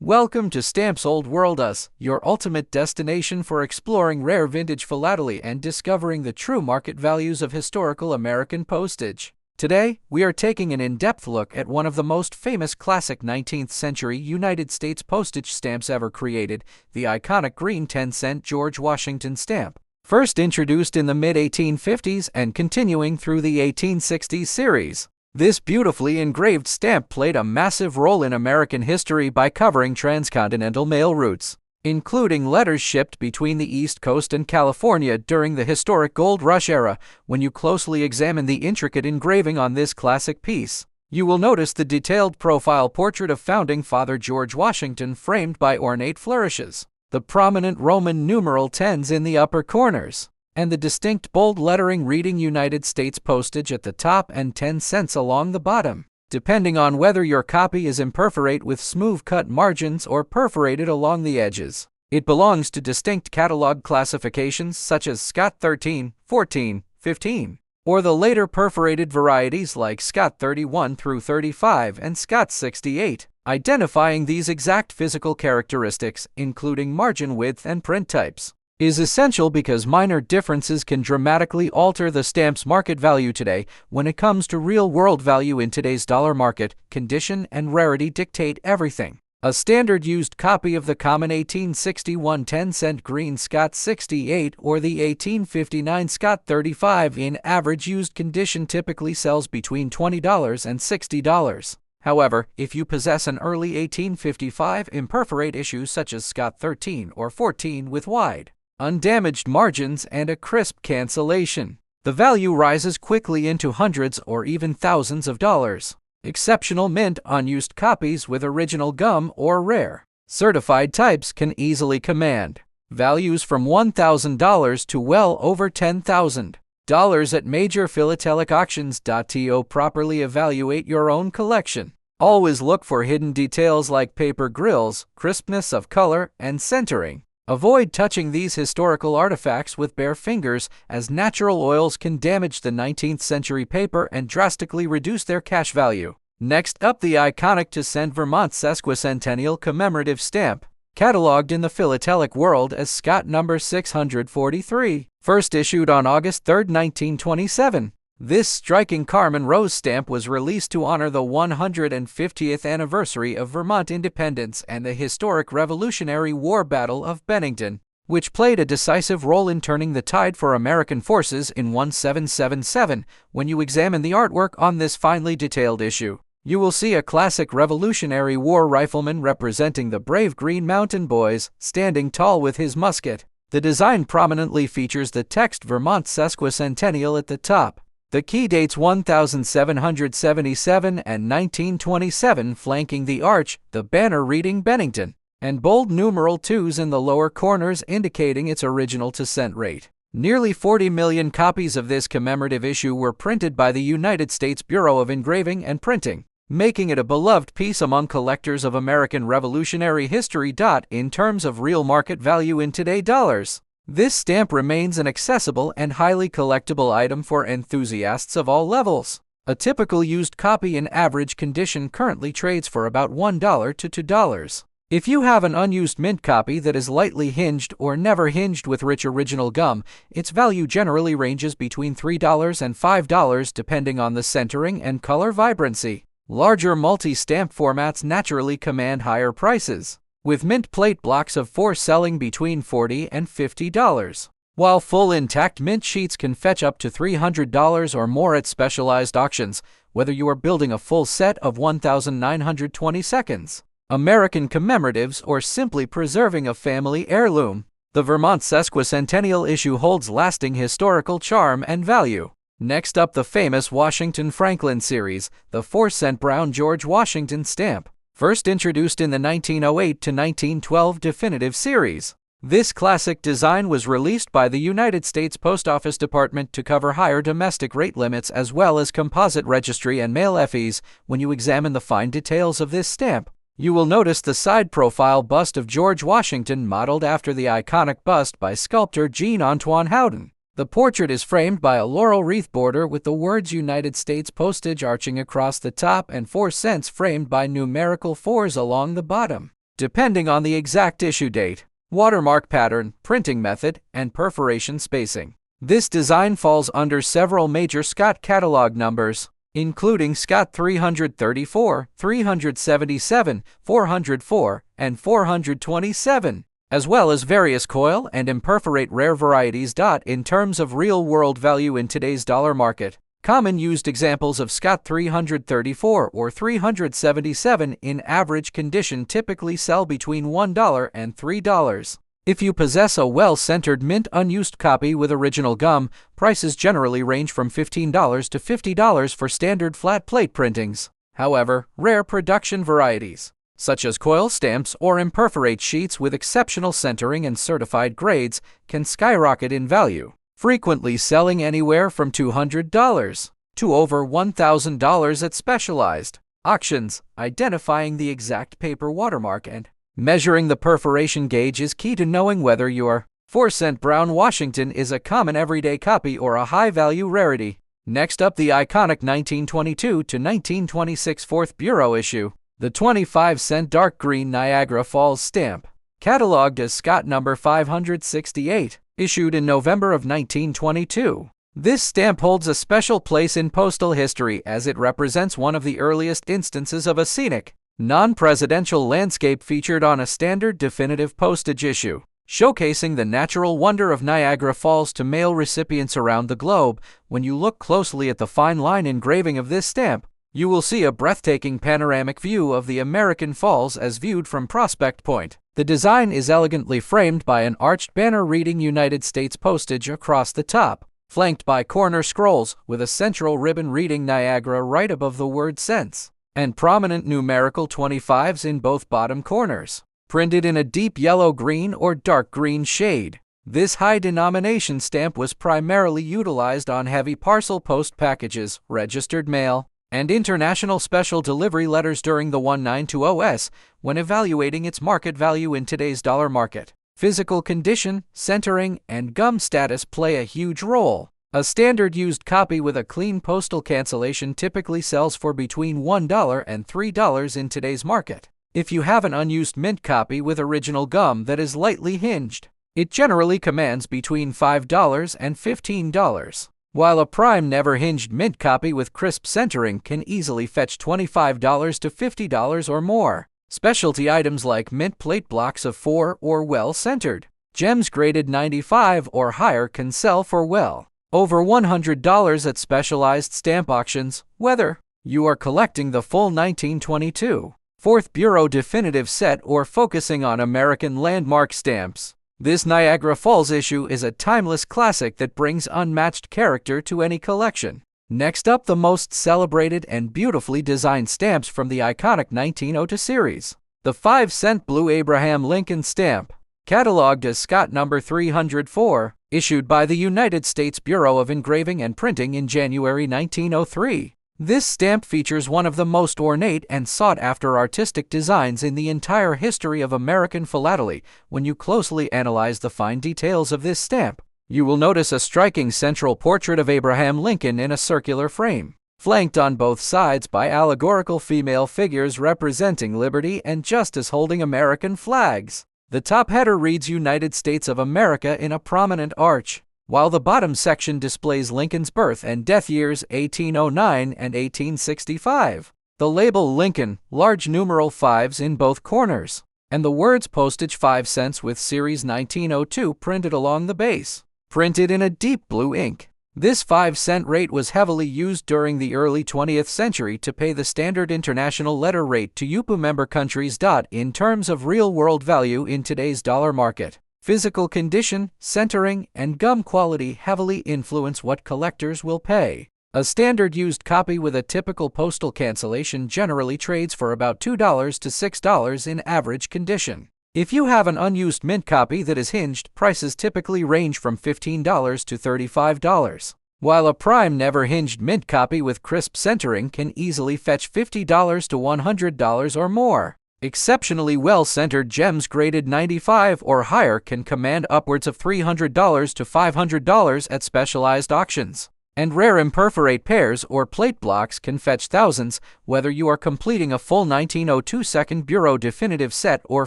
Welcome to Stamps Old World Us, your ultimate destination for exploring rare vintage philately and discovering the true market values of historical American postage. Today, we are taking an in-depth look at one of the most famous classic 19th century United States postage stamps ever created, the iconic green 10-cent George Washington stamp. First introduced in the mid-1850s and continuing through the 1860s series. This beautifully engraved stamp played a massive role in American history by covering transcontinental mail routes, including letters shipped between the East Coast and California during the historic Gold Rush era. When you closely examine the intricate engraving on this classic piece, you will notice the detailed profile portrait of Founding Father George Washington framed by ornate flourishes, the prominent Roman numeral 10s in the upper corners, and the distinct bold lettering reading United States postage at the top and 10 cents along the bottom, depending on whether your copy is imperforate with smooth cut margins or perforated along the edges. It belongs to distinct catalog classifications such as Scott 13, 14, 15, or the later perforated varieties like Scott 31 through 35 and Scott 68, identifying these exact physical characteristics, including margin width and print types, is essential because minor differences can dramatically alter the stamp's market value today. When it comes to real-world value in today's dollar market, condition and rarity dictate everything. A standard used copy of the common 1861 10-cent green Scott 68 or the 1859 Scott 35 in average used condition typically sells between $20 and $60. However, if you possess an early 1855 imperforate issue such as Scott 13 or 14 with wide, undamaged margins and a crisp cancellation, the value rises quickly into hundreds or even thousands of dollars. Exceptional mint unused copies with original gum or rare, certified types can easily command values from $1,000 to well over $10,000 at major philatelic auctions. To properly evaluate your own collection, always look for hidden details like paper grills, crispness of color, and centering. Avoid touching these historical artifacts with bare fingers, as natural oils can damage the 19th century paper and drastically reduce their cash value. Next up, the iconic to send Vermont sesquicentennial commemorative stamp, cataloged in the philatelic world as Scott number 643, first issued on August 3, 1927. This striking Carmen Rose stamp was released to honor the 150th anniversary of Vermont independence and the historic Revolutionary War Battle of Bennington, which played a decisive role in turning the tide for American forces in 1777. When you examine the artwork on this finely detailed issue, you will see a classic Revolutionary War rifleman representing the brave Green Mountain Boys, standing tall with his musket. The design prominently features the text Vermont sesquicentennial at the top. The key dates 1777 and 1927 flanking the arch, the banner reading Bennington, and bold numeral 2s in the lower corners indicating its original to-cent rate. Nearly 40 million copies of this commemorative issue were printed by the United States Bureau of Engraving and Printing, making it a beloved piece among collectors of American Revolutionary history. In terms of real market value in today's dollars, this stamp remains an accessible and highly collectible item for enthusiasts of all levels. A typical used copy in average condition currently trades for about $1 to $2. If you have an unused mint copy that is lightly hinged or never hinged with rich original gum, its value generally ranges between $3 and $5 depending on the centering and color vibrancy. Larger multi-stamp formats naturally command higher prices, with mint plate blocks of 4 selling between $40 and $50, while full intact mint sheets can fetch up to $300 or more at specialized auctions. Whether you are building a full set of 1,922 American commemoratives or simply preserving a family heirloom, the Vermont sesquicentennial issue holds lasting historical charm and value. Next up, the famous Washington Franklin series, the 4-cent brown George Washington stamp, first introduced in the 1908 to 1912 definitive series. This classic design was released by the United States Post Office Department to cover higher domestic rate limits as well as composite registry and mail fees. When you examine the fine details of this stamp, you will notice the side profile bust of George Washington modeled after the iconic bust by sculptor Jean-Antoine Howden. The portrait is framed by a laurel wreath border with the words United States postage arching across the top and 4 cents framed by numerical 4s along the bottom. depending on the exact issue date, watermark pattern, printing method, and perforation spacing. This design falls under several major Scott catalog numbers, including Scott 334, 377, 404, and 427, as well as various coil and imperforate rare varieties. In terms of real-world value in today's dollar market, common used examples of Scott 334 or 377 in average condition typically sell between $1 and $3. If you possess a well-centered mint unused copy with original gum, prices generally range from $15 to $50 for standard flat plate printings. However, rare production varieties, such as coil stamps or imperforate sheets with exceptional centering and certified grades, can skyrocket in value, frequently selling anywhere from $200 to over $1,000 at specialized auctions. Identifying the exact paper watermark and measuring the perforation gauge is key to knowing whether your 4-cent brown Washington is a common everyday copy or a high-value rarity. Next up, the iconic 1922 to 1926 4th Bureau issue, the 25-cent dark green Niagara Falls stamp, cataloged as Scott number 568, issued in November of 1922. This stamp holds a special place in postal history as it represents one of the earliest instances of a scenic, non-presidential landscape featured on a standard definitive postage issue, showcasing the natural wonder of Niagara Falls to mail recipients around the globe. When you look closely at the fine line engraving of this stamp, you will see a breathtaking panoramic view of the American Falls as viewed from Prospect Point. The design is elegantly framed by an arched banner reading United States postage across the top, flanked by corner scrolls with a central ribbon reading Niagara right above the word cents, and prominent numerical 25s in both bottom corners, printed in a deep yellow-green or dark green shade. This high-denomination stamp was primarily utilized on heavy parcel post packages, registered mail, and international special delivery letters during the 1920s. When evaluating its market value in today's dollar market, physical condition, centering, and gum status play a huge role. A standard used copy with a clean postal cancellation typically sells for between $1 and $3 in today's market. If you have an unused mint copy with original gum that is lightly hinged, it generally commands between $5 and $15, while a prime never hinged mint copy with crisp centering can easily fetch $25 to $50 or more. Specialty items like mint plate blocks of 4 or well-centered gems graded 95 or higher can sell for well over $100 at specialized stamp auctions. Whether you are collecting the full 1922 4th Bureau definitive set or focusing on American landmark stamps, this Niagara Falls issue is a timeless classic that brings unmatched character to any collection. Next up, the most celebrated and beautifully designed stamps from the iconic 1902 series, the 5-cent blue Abraham Lincoln stamp, cataloged as Scott number 304, issued by the United States Bureau of Engraving and Printing in January 1903. This stamp features one of the most ornate and sought-after artistic designs in the entire history of American philately. When you closely analyze the fine details of this stamp, you will notice a striking central portrait of Abraham Lincoln in a circular frame, flanked on both sides by allegorical female figures representing liberty and justice holding American flags. The top header reads United States of America in a prominent arch, while the bottom section displays Lincoln's birth and death years 1809 and 1865. The label Lincoln, large numeral 5s in both corners, and the words postage 5 cents with series 1902 printed along the base, printed in a deep blue ink. This 5-cent rate was heavily used during the early 20th century to pay the standard international letter rate to UPU member countries. In terms of real-world value in today's dollar market, physical condition, centering, and gum quality heavily influence what collectors will pay. A standard used copy with a typical postal cancellation generally trades for about $2 to $6 in average condition. If you have an unused mint copy that is hinged, prices typically range from $15 to $35, while a prime never hinged mint copy with crisp centering can easily fetch $50 to $100 or more. Exceptionally well-centered gems graded 95 or higher can command upwards of $300 to $500 at specialized auctions. And rare imperforate pairs or plate blocks can fetch thousands, whether you are completing a full 1902 Second Bureau definitive set or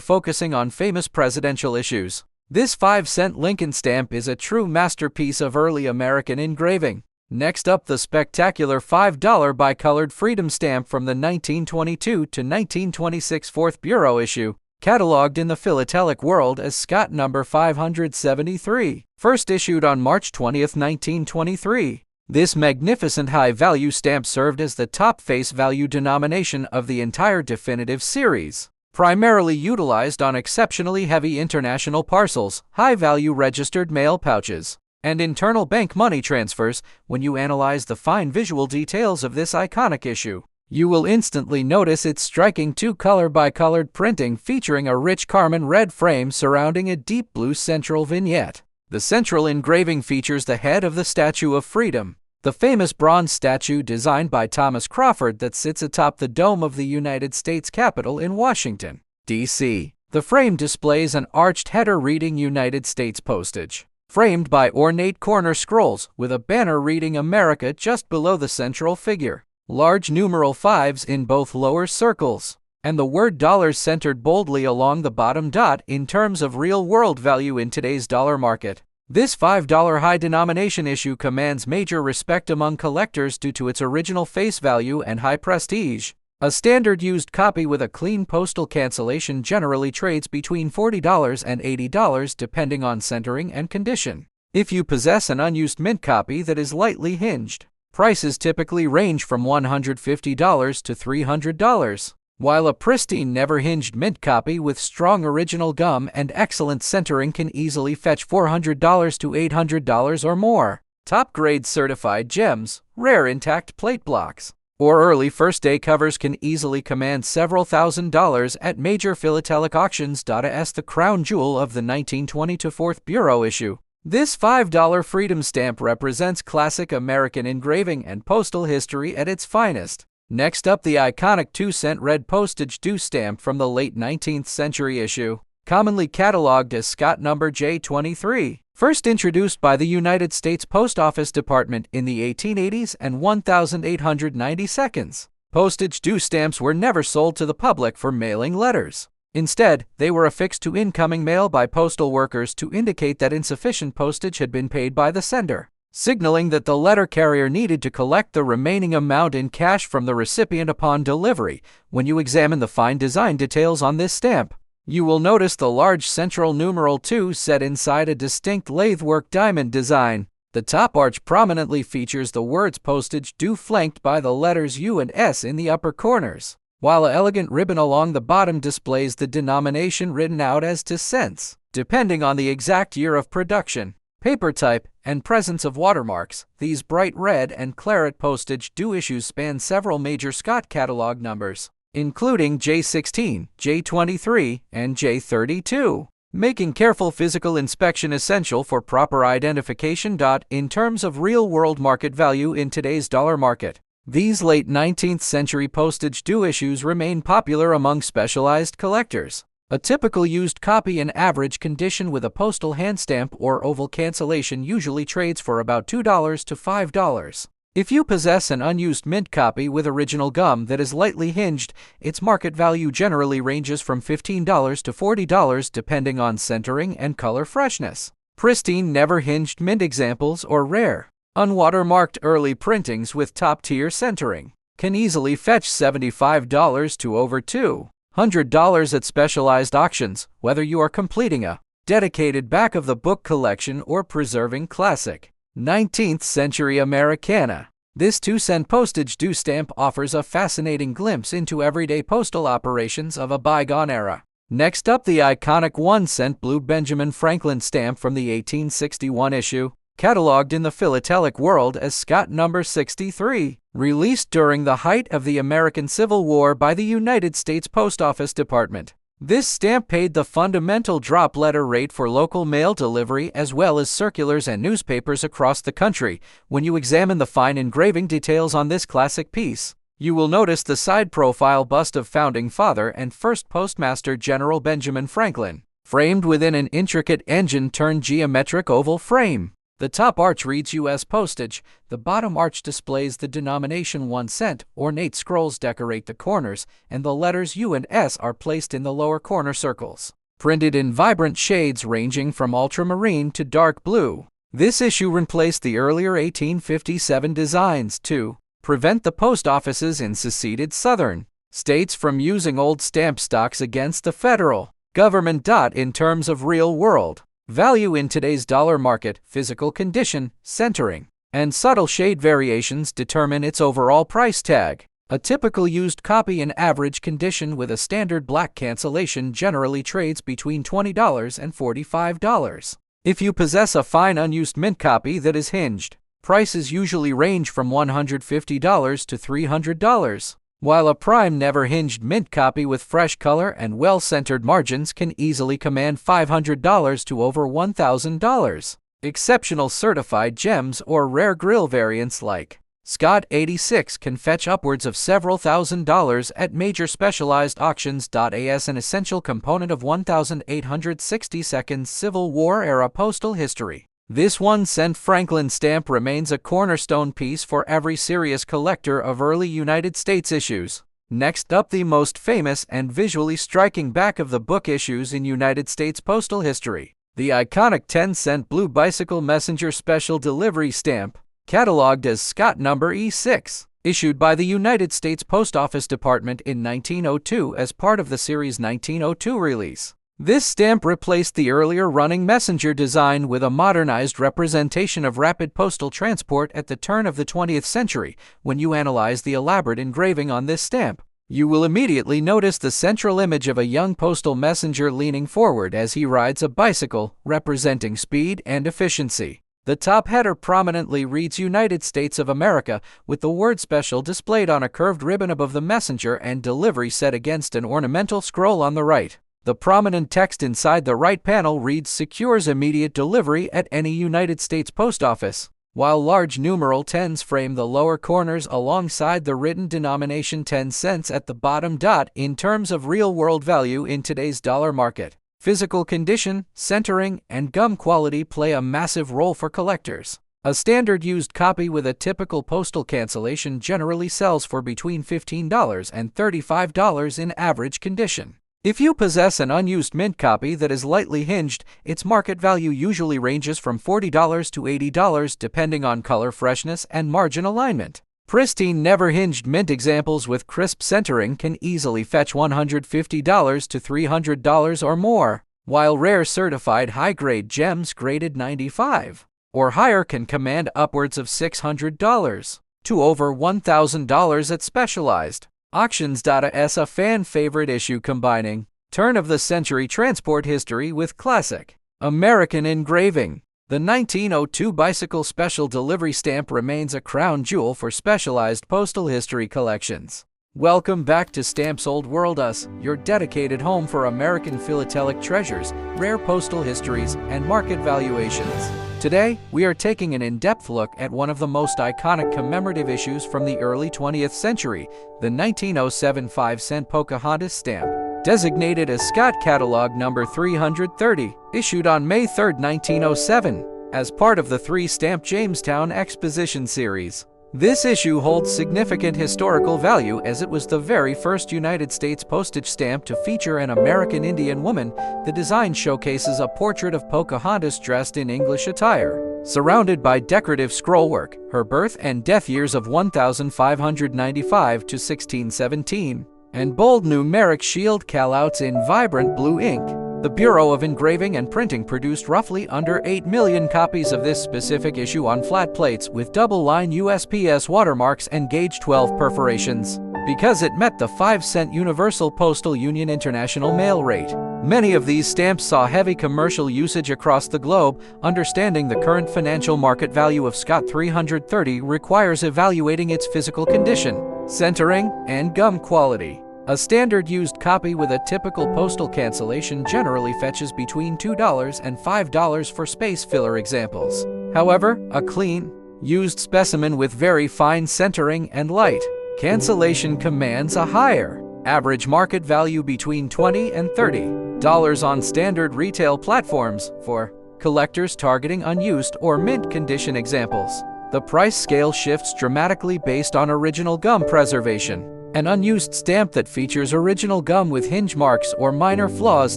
focusing on famous presidential issues. This 5-cent Lincoln stamp is a true masterpiece of early American engraving. Next up, the spectacular $5 bicolored Freedom stamp from the 1922 to 1926 Fourth Bureau issue, cataloged in the Philatelic World as Scott number 573, first issued on March 20, 1923. This magnificent high-value stamp served as the top face value denomination of the entire definitive series, primarily utilized on exceptionally heavy international parcels, high-value registered mail pouches, and internal bank money transfers. When you analyze the fine visual details of this iconic issue, you will instantly notice its striking two-color bicolored printing featuring a rich carmine red frame surrounding a deep blue central vignette. The central engraving features the head of the Statue of Freedom, the famous bronze statue designed by Thomas Crawford that sits atop the dome of the United States Capitol in Washington, D.C. The frame displays an arched header reading United States postage, framed by ornate corner scrolls with a banner reading America just below the central figure, large numeral 5s in both lower circles, and the word dollars centered boldly along the bottom dot in terms of real-world value in today's dollar market. This $5 high-denomination issue commands major respect among collectors due to its original face value and high prestige. A standard used copy with a clean postal cancellation generally trades between $40 and $80 depending on centering and condition. If you possess an unused mint copy that is lightly hinged, prices typically range from $150 to $300, while a pristine never-hinged mint copy with strong original gum and excellent centering can easily fetch $400 to $800 or more. Top-grade certified gems, rare intact plate blocks, or early first-day covers can easily command several $1,000s at major philatelic auctions. As the crown jewel of the 1920 to Fourth Bureau issue, this $5 Freedom stamp represents classic American engraving and postal history at its finest. Next up, the iconic 2-cent red postage due stamp from the late 19th century issue, commonly cataloged as Scott number J23, first introduced by the United States Post Office Department in the 1880s and 1890 seconds. Postage due stamps were never sold to the public for mailing letters. Instead, they were affixed to incoming mail by postal workers to indicate that insufficient postage had been paid by the sender, signaling that the letter carrier needed to collect the remaining amount in cash from the recipient upon delivery. When you examine the fine design details on this stamp, you will notice the large central numeral 2 set inside a distinct lathe-work diamond design. The top arch prominently features the words postage due flanked by the letters U and S in the upper corners, while an elegant ribbon along the bottom displays the denomination written out as to cents, depending on the exact year of production, paper type, and presence of watermarks. These bright red and claret postage due issues span several major Scott catalog numbers, including J16, J23, and J32, making careful physical inspection essential for proper identification. In terms of real-world market value in today's dollar market, these late 19th century postage due issues remain popular among specialized collectors. A typical used copy in average condition with a postal hand stamp or oval cancellation usually trades for about $2 to $5. If you possess an unused mint copy with original gum that is lightly hinged, its market value generally ranges from $15 to $40 depending on centering and color freshness. Pristine never-hinged mint examples or rare, unwatermarked early printings with top-tier centering can easily fetch $75 to over $200 at specialized auctions, whether you are completing a dedicated back-of-the-book collection or preserving classic 19th century Americana. This 2-cent postage due stamp offers a fascinating glimpse into everyday postal operations of a bygone era. Next up, the iconic 1-cent blue Benjamin Franklin stamp from the 1861 issue, cataloged in the Philatelic World as Scott number 63, released during the height of the American Civil War by the United States Post Office Department. This stamp paid the fundamental drop letter rate for local mail delivery as well as circulars and newspapers across the country. When you examine the fine engraving details on this classic piece, you will notice the side profile bust of Founding Father and first Postmaster General Benjamin Franklin, framed within an intricate engine-turned geometric oval frame. The top arch reads U.S. postage, the bottom arch displays the denomination 1 cent, ornate scrolls decorate the corners, and the letters U and S are placed in the lower corner circles, printed in vibrant shades ranging from ultramarine to dark blue. This issue replaced the earlier 1857 designs to prevent the post offices in seceded southern states from using old stamp stocks against the federal government. In terms of real-world value in today's dollar market, physical condition, centering, and subtle shade variations determine its overall price tag. A typical used copy in average condition with a standard black cancellation generally trades between $20 and $45. If you possess a fine unused mint copy that is hinged, prices usually range from $150 to $300, while a prime never hinged mint copy with fresh color and well-centered margins can easily command $500 to over $1,000. Exceptional certified gems or rare grill variants like Scott 86 can fetch upwards of several $1,000s at major specialized auctions. As an essential component of 1862 Civil War-era postal history, this 1 cent Franklin stamp remains a cornerstone piece for every serious collector of early United States issues. Next up, the most famous and visually striking back-of-the-book issues in United States postal history. The iconic 10-cent Blue Bicycle Messenger Special Delivery Stamp, cataloged as Scott No. E6, issued by the United States Post Office Department in 1902 as part of the series' 1902 release. This stamp replaced the earlier running messenger design with a modernized representation of rapid postal transport at the turn of the 20th century. When you analyze the elaborate engraving on this stamp, you will immediately notice the central image of a young postal messenger leaning forward as he rides a bicycle, representing speed and efficiency. The top header prominently reads United States of America, with the word special displayed on a curved ribbon above the messenger and delivery set against an ornamental scroll on the right. The prominent text inside the right panel reads secures immediate delivery at any United States post office, while large numeral 10s frame the lower corners alongside the written denomination 10 cents at the bottom. In terms of real-world value in today's dollar market, physical condition, centering, and gum quality play a massive role for collectors. A standard used copy with a typical postal cancellation generally sells for between $15 and $35 in average condition. If you possess an unused mint copy that is lightly hinged, its market value usually ranges from $40 to $80 depending on color freshness and margin alignment. Pristine never-hinged mint examples with crisp centering can easily fetch $150 to $300 or more, while rare certified high-grade gems graded 95 or higher can command upwards of $600 to over $1,000 at specialized auctions. As a fan-favorite issue combining turn-of-the-century transport history with classic American engraving, the 1902 Bicycle Special Delivery Stamp remains a crown jewel for specialized postal history collections. Welcome back to Stamps Old World Us, your dedicated home for American philatelic treasures, rare postal histories, and market valuations. Today, we are taking an in-depth look at one of the most iconic commemorative issues from the early 20th century, the 1907 5-cent Pocahontas stamp, designated as Scott Catalog number 330, issued on May 3, 1907, as part of the 3-stamp Jamestown Exposition series. This issue holds significant historical value as it was the very first United States postage stamp to feature an American Indian woman. The design showcases a portrait of Pocahontas dressed in English attire, surrounded by decorative scrollwork, her birth and death years of 1595 to 1617, and bold numeric shield callouts in vibrant blue ink. The Bureau of Engraving and Printing produced roughly under 8 million copies of this specific issue on flat plates with double-line USPS watermarks and gauge 12 perforations, because it met the 5-cent Universal Postal Union International Mail rate. Many of these stamps saw heavy commercial usage across the globe. Understanding the current financial market value of Scott 330 requires evaluating its physical condition, centering, and gum quality. A standard used copy with a typical postal cancellation generally fetches between $2 and $5 for space filler examples. However, a clean, used specimen with very fine centering and light cancellation commands a higher average market value between $20 and $30 on standard retail platforms. For Collectors targeting unused or mint condition examples. The price scale shifts dramatically based on original gum preservation. An unused stamp that features original gum with hinge marks or minor flaws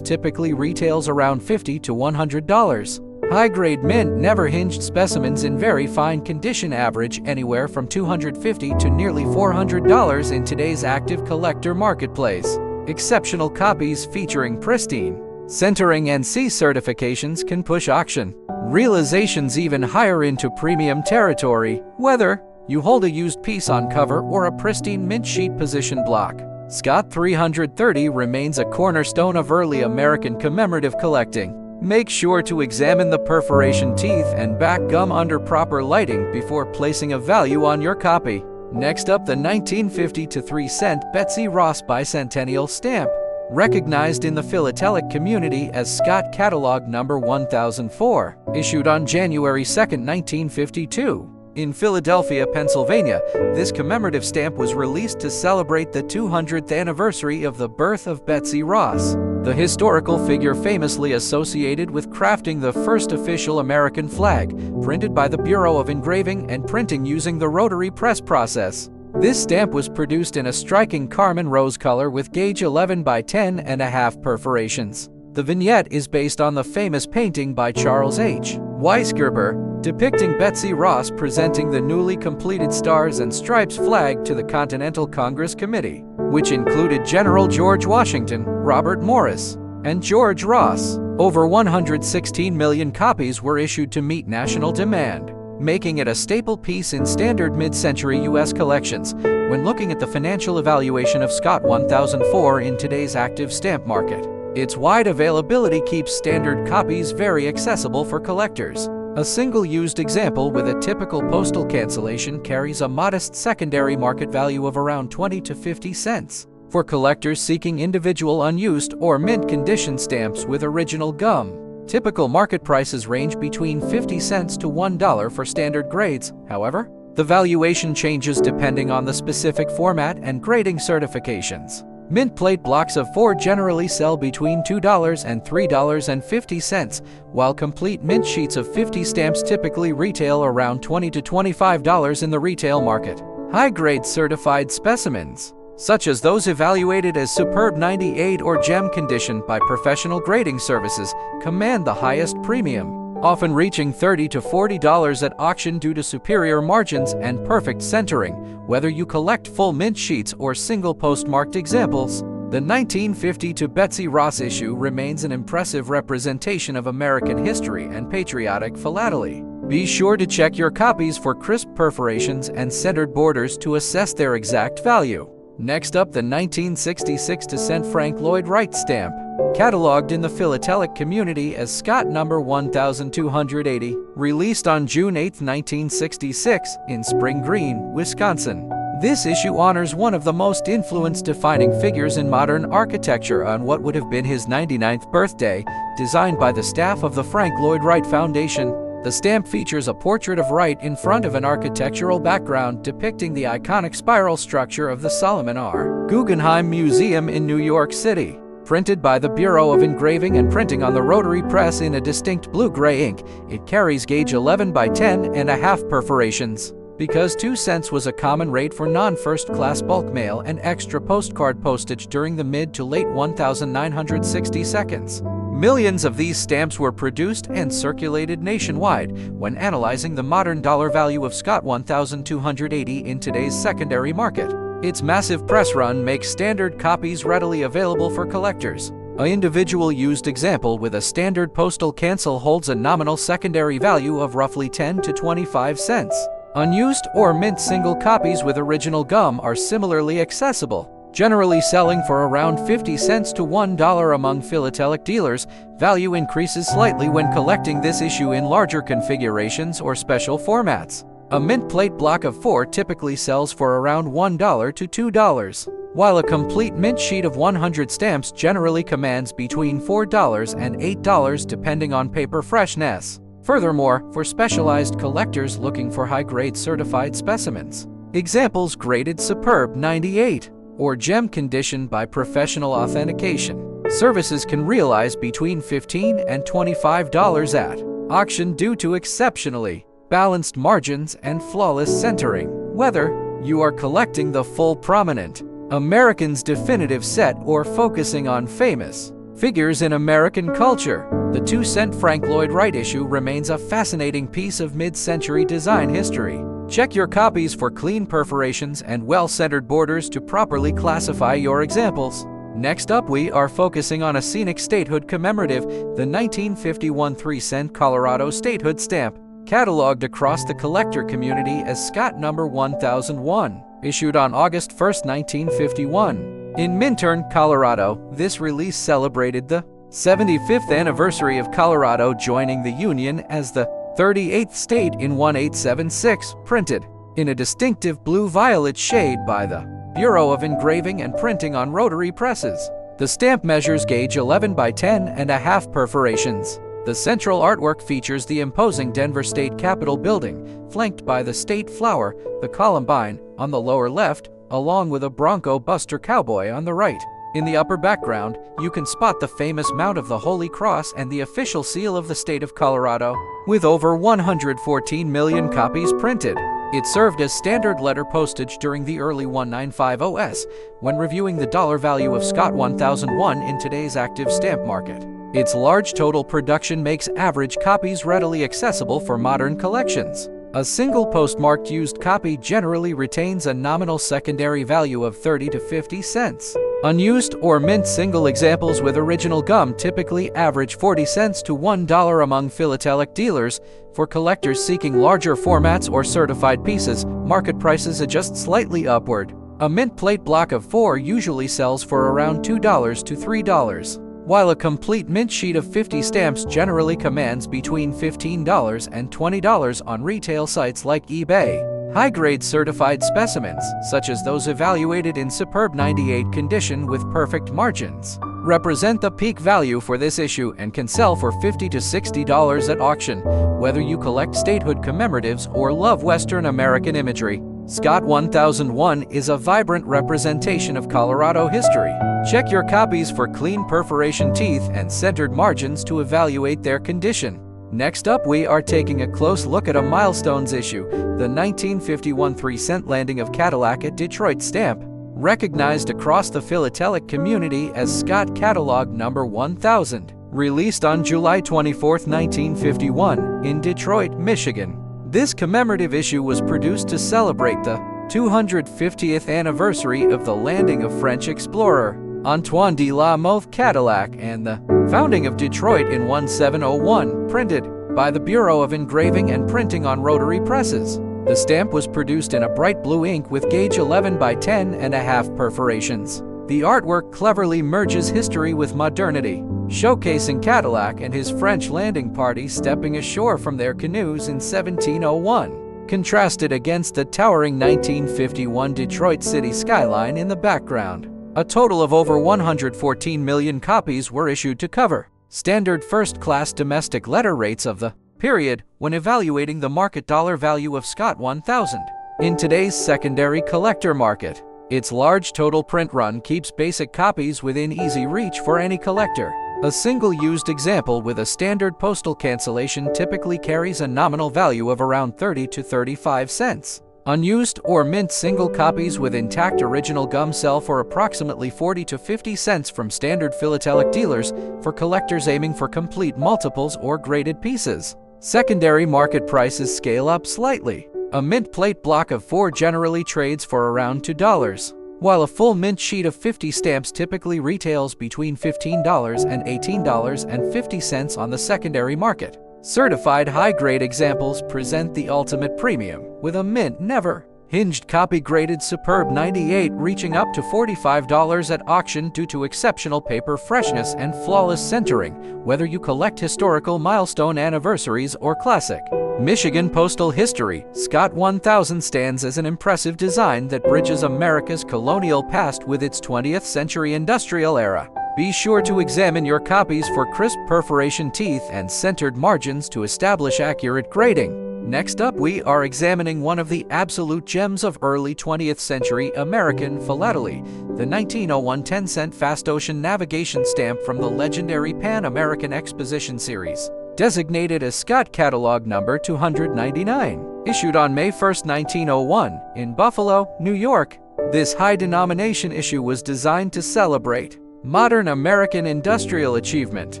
typically retails around $50 to $100. High-grade mint, never hinged specimens in very fine condition average anywhere from $250 to nearly $400 in today's active collector marketplace. Exceptional copies featuring pristine centering and C certifications can push auction realizations even higher into premium territory, whether you hold a used piece on cover or a pristine mint sheet position block. Scott 330 remains a cornerstone of early American commemorative collecting. Make sure to examine the perforation teeth and back gum under proper lighting before placing a value on your copy. Next up, the 1950 to 3-cent Betsy Ross bicentennial stamp. Recognized in the philatelic community as Scott Catalog number 1004, issued on January 2, 1952. In Philadelphia, Pennsylvania, this commemorative stamp was released to celebrate the 200th anniversary of the birth of Betsy Ross, the historical figure famously associated with crafting the first official American flag, printed by the Bureau of Engraving and Printing using the rotary press process. This stamp was produced in a striking carmine rose color with gauge 11 by 10.5 perforations. The vignette is based on the famous painting by Charles H. Weisgerber, depicting Betsy Ross presenting the newly completed Stars and Stripes flag to the Continental Congress Committee, which included General George Washington, Robert Morris, and George Ross. Over 116 million copies were issued to meet national demand, making it a staple piece in standard mid-century U.S. collections when looking at the financial evaluation of Scott 1004 in today's active stamp market. Its wide availability keeps standard copies very accessible for collectors. A single used example with a typical postal cancellation carries a modest secondary market value of around 20 to 50 cents. For collectors seeking individual unused or mint condition stamps with original gum, typical market prices range between 50 cents to $1 for standard grades. However, the valuation changes depending on the specific format and grading certifications. Mint plate blocks of 4 generally sell between $2 and $3.50, while complete mint sheets of 50 stamps typically retail around $20 to $25 in the retail market. High-grade certified specimens, such as those evaluated as Superb 98 or gem condition by professional grading services, command the highest premium, often reaching $30 to $40 at auction due to superior margins and perfect centering, whether you collect full mint sheets or single postmarked examples. The 1950 to Betsy Ross issue remains an impressive representation of American history and patriotic philately. Be sure to check your copies for crisp perforations and centered borders to assess their exact value. Next up, the 1966 to cent Frank Lloyd Wright stamp. Cataloged in the philatelic community as Scott number 1280, released on June 8, 1966, in Spring Green, Wisconsin. This issue honors one of the most influenced defining figures in modern architecture on what would have been his 99th birthday, designed by the staff of the Frank Lloyd Wright Foundation. The stamp features a portrait of Wright in front of an architectural background depicting the iconic spiral structure of the Solomon R. Guggenheim Museum in New York City. Printed by the Bureau of Engraving and Printing on the rotary press in a distinct blue-gray ink, it carries gauge 11 by 10.5 perforations. Because 2 cents was a common rate for non-first-class bulk mail and extra postcard postage during the mid to late 1960s. Millions of these stamps were produced and circulated nationwide. When analyzing the modern dollar value of Scott 1280 in today's secondary market, its massive press run makes standard copies readily available for collectors. An individual used example with a standard postal cancel holds a nominal secondary value of roughly 10 to 25 cents. Unused or mint single copies with original gum are similarly accessible, generally selling for around 50 cents to $1 among philatelic dealers. Value increases slightly when collecting this issue in larger configurations or special formats. A mint plate block of 4 typically sells for around $1 to $2, while a complete mint sheet of 100 stamps generally commands between $4 and $8 depending on paper freshness. Furthermore, for specialized collectors looking for high-grade certified specimens, examples graded Superb 98 or gem condition by professional authentication Services can realize between $15 and $25 at auction due to exceptionally balanced margins and flawless centering. Whether you are collecting the full prominent American's definitive set or focusing on famous figures in American culture, the 2-cent Frank Lloyd Wright issue remains a fascinating piece of mid-century design history. Check your copies for clean perforations and well-centered borders to properly classify your examples. Next up, we are focusing on a scenic statehood commemorative, the 1951 3-cent Colorado statehood stamp, cataloged across the collector community as Scott number 1001, issued on August 1, 1951. In Minturn, Colorado, this release celebrated the 75th anniversary of Colorado joining the Union as the 38th state in 1876, printed in a distinctive blue-violet shade by the Bureau of Engraving and Printing on rotary presses. The stamp measures gauge 11 by 10.5 perforations. The central artwork features the imposing Denver State Capitol building, flanked by the state flower, the Columbine, on the lower left, along with a Bronco Buster cowboy on the right. In the upper background, you can spot the famous Mount of the Holy Cross and the official seal of the state of Colorado, with over 114 million copies printed. It served as standard letter postage during the early 1950s, when reviewing the dollar value of Scott 1001 in today's active stamp market. Its large total production makes average copies readily accessible for modern collections. A single postmarked used copy generally retains a nominal secondary value of 30 to 50 cents. Unused or mint single examples with original gum typically average 40 cents to $1 among philatelic dealers. For collectors seeking larger formats or certified pieces, market prices adjust slightly upward. A mint plate block of 4 usually sells for around $2 to $3, while a complete mint sheet of 50 stamps generally commands between $15 and $20 on retail sites like eBay. High-grade certified specimens, such as those evaluated in superb 98 condition with perfect margins, represent the peak value for this issue and can sell for $50 to $60 at auction. Whether you collect statehood commemoratives or love Western American imagery, Scott 1001 is a vibrant representation of Colorado history. Check your copies for clean perforation teeth and centered margins to evaluate their condition. Next up, we are taking a close look at a milestones issue, the 1951 3-cent landing of Cadillac at Detroit stamp, recognized across the philatelic community as Scott Catalog number 1000, released on July 24, 1951, in Detroit, Michigan. This commemorative issue was produced to celebrate the 250th anniversary of the landing of French explorer Antoine de la Mothe Cadillac and the founding of Detroit in 1701, printed by the Bureau of Engraving and Printing on rotary presses. The stamp was produced in a bright blue ink with gauge 11 by 10.5 perforations. The artwork cleverly merges history with modernity, showcasing Cadillac and his French landing party stepping ashore from their canoes in 1701, contrasted against the towering 1951 Detroit city skyline in the background. A total of over 114 million copies were issued to cover standard first-class domestic letter rates of the period when evaluating the market dollar value of Scott 1000. In today's secondary collector market, its large total print run keeps basic copies within easy reach for any collector. A single used example with a standard postal cancellation typically carries a nominal value of around 30 to 35 cents. Unused or mint single copies with intact original gum sell for approximately 40 to 50 cents from standard philatelic dealers for collectors aiming for complete multiples or graded pieces. Secondary market prices scale up slightly. A mint plate block of 4 generally trades for around $2, while a full mint sheet of 50 stamps typically retails between $15 and $18.50 on the secondary market. Certified high-grade examples present the ultimate premium, with a mint never hinged copy graded superb 98 reaching up to $45 at auction due to exceptional paper freshness and flawless centering, whether you collect historical milestone anniversaries or classic Michigan postal history. Scott 1000 stands as an impressive design that bridges America's colonial past with its 20th century industrial era. Be sure to examine your copies for crisp perforation teeth and centered margins to establish accurate grading. Next up, we are examining one of the absolute gems of early 20th century American philately, the 1901 10-cent Fast Ocean navigation stamp from the legendary Pan-American Exposition series, designated as Scott Catalog number 299, issued on May 1, 1901, in Buffalo, New York. This high-denomination issue was designed to celebrate modern American industrial achievement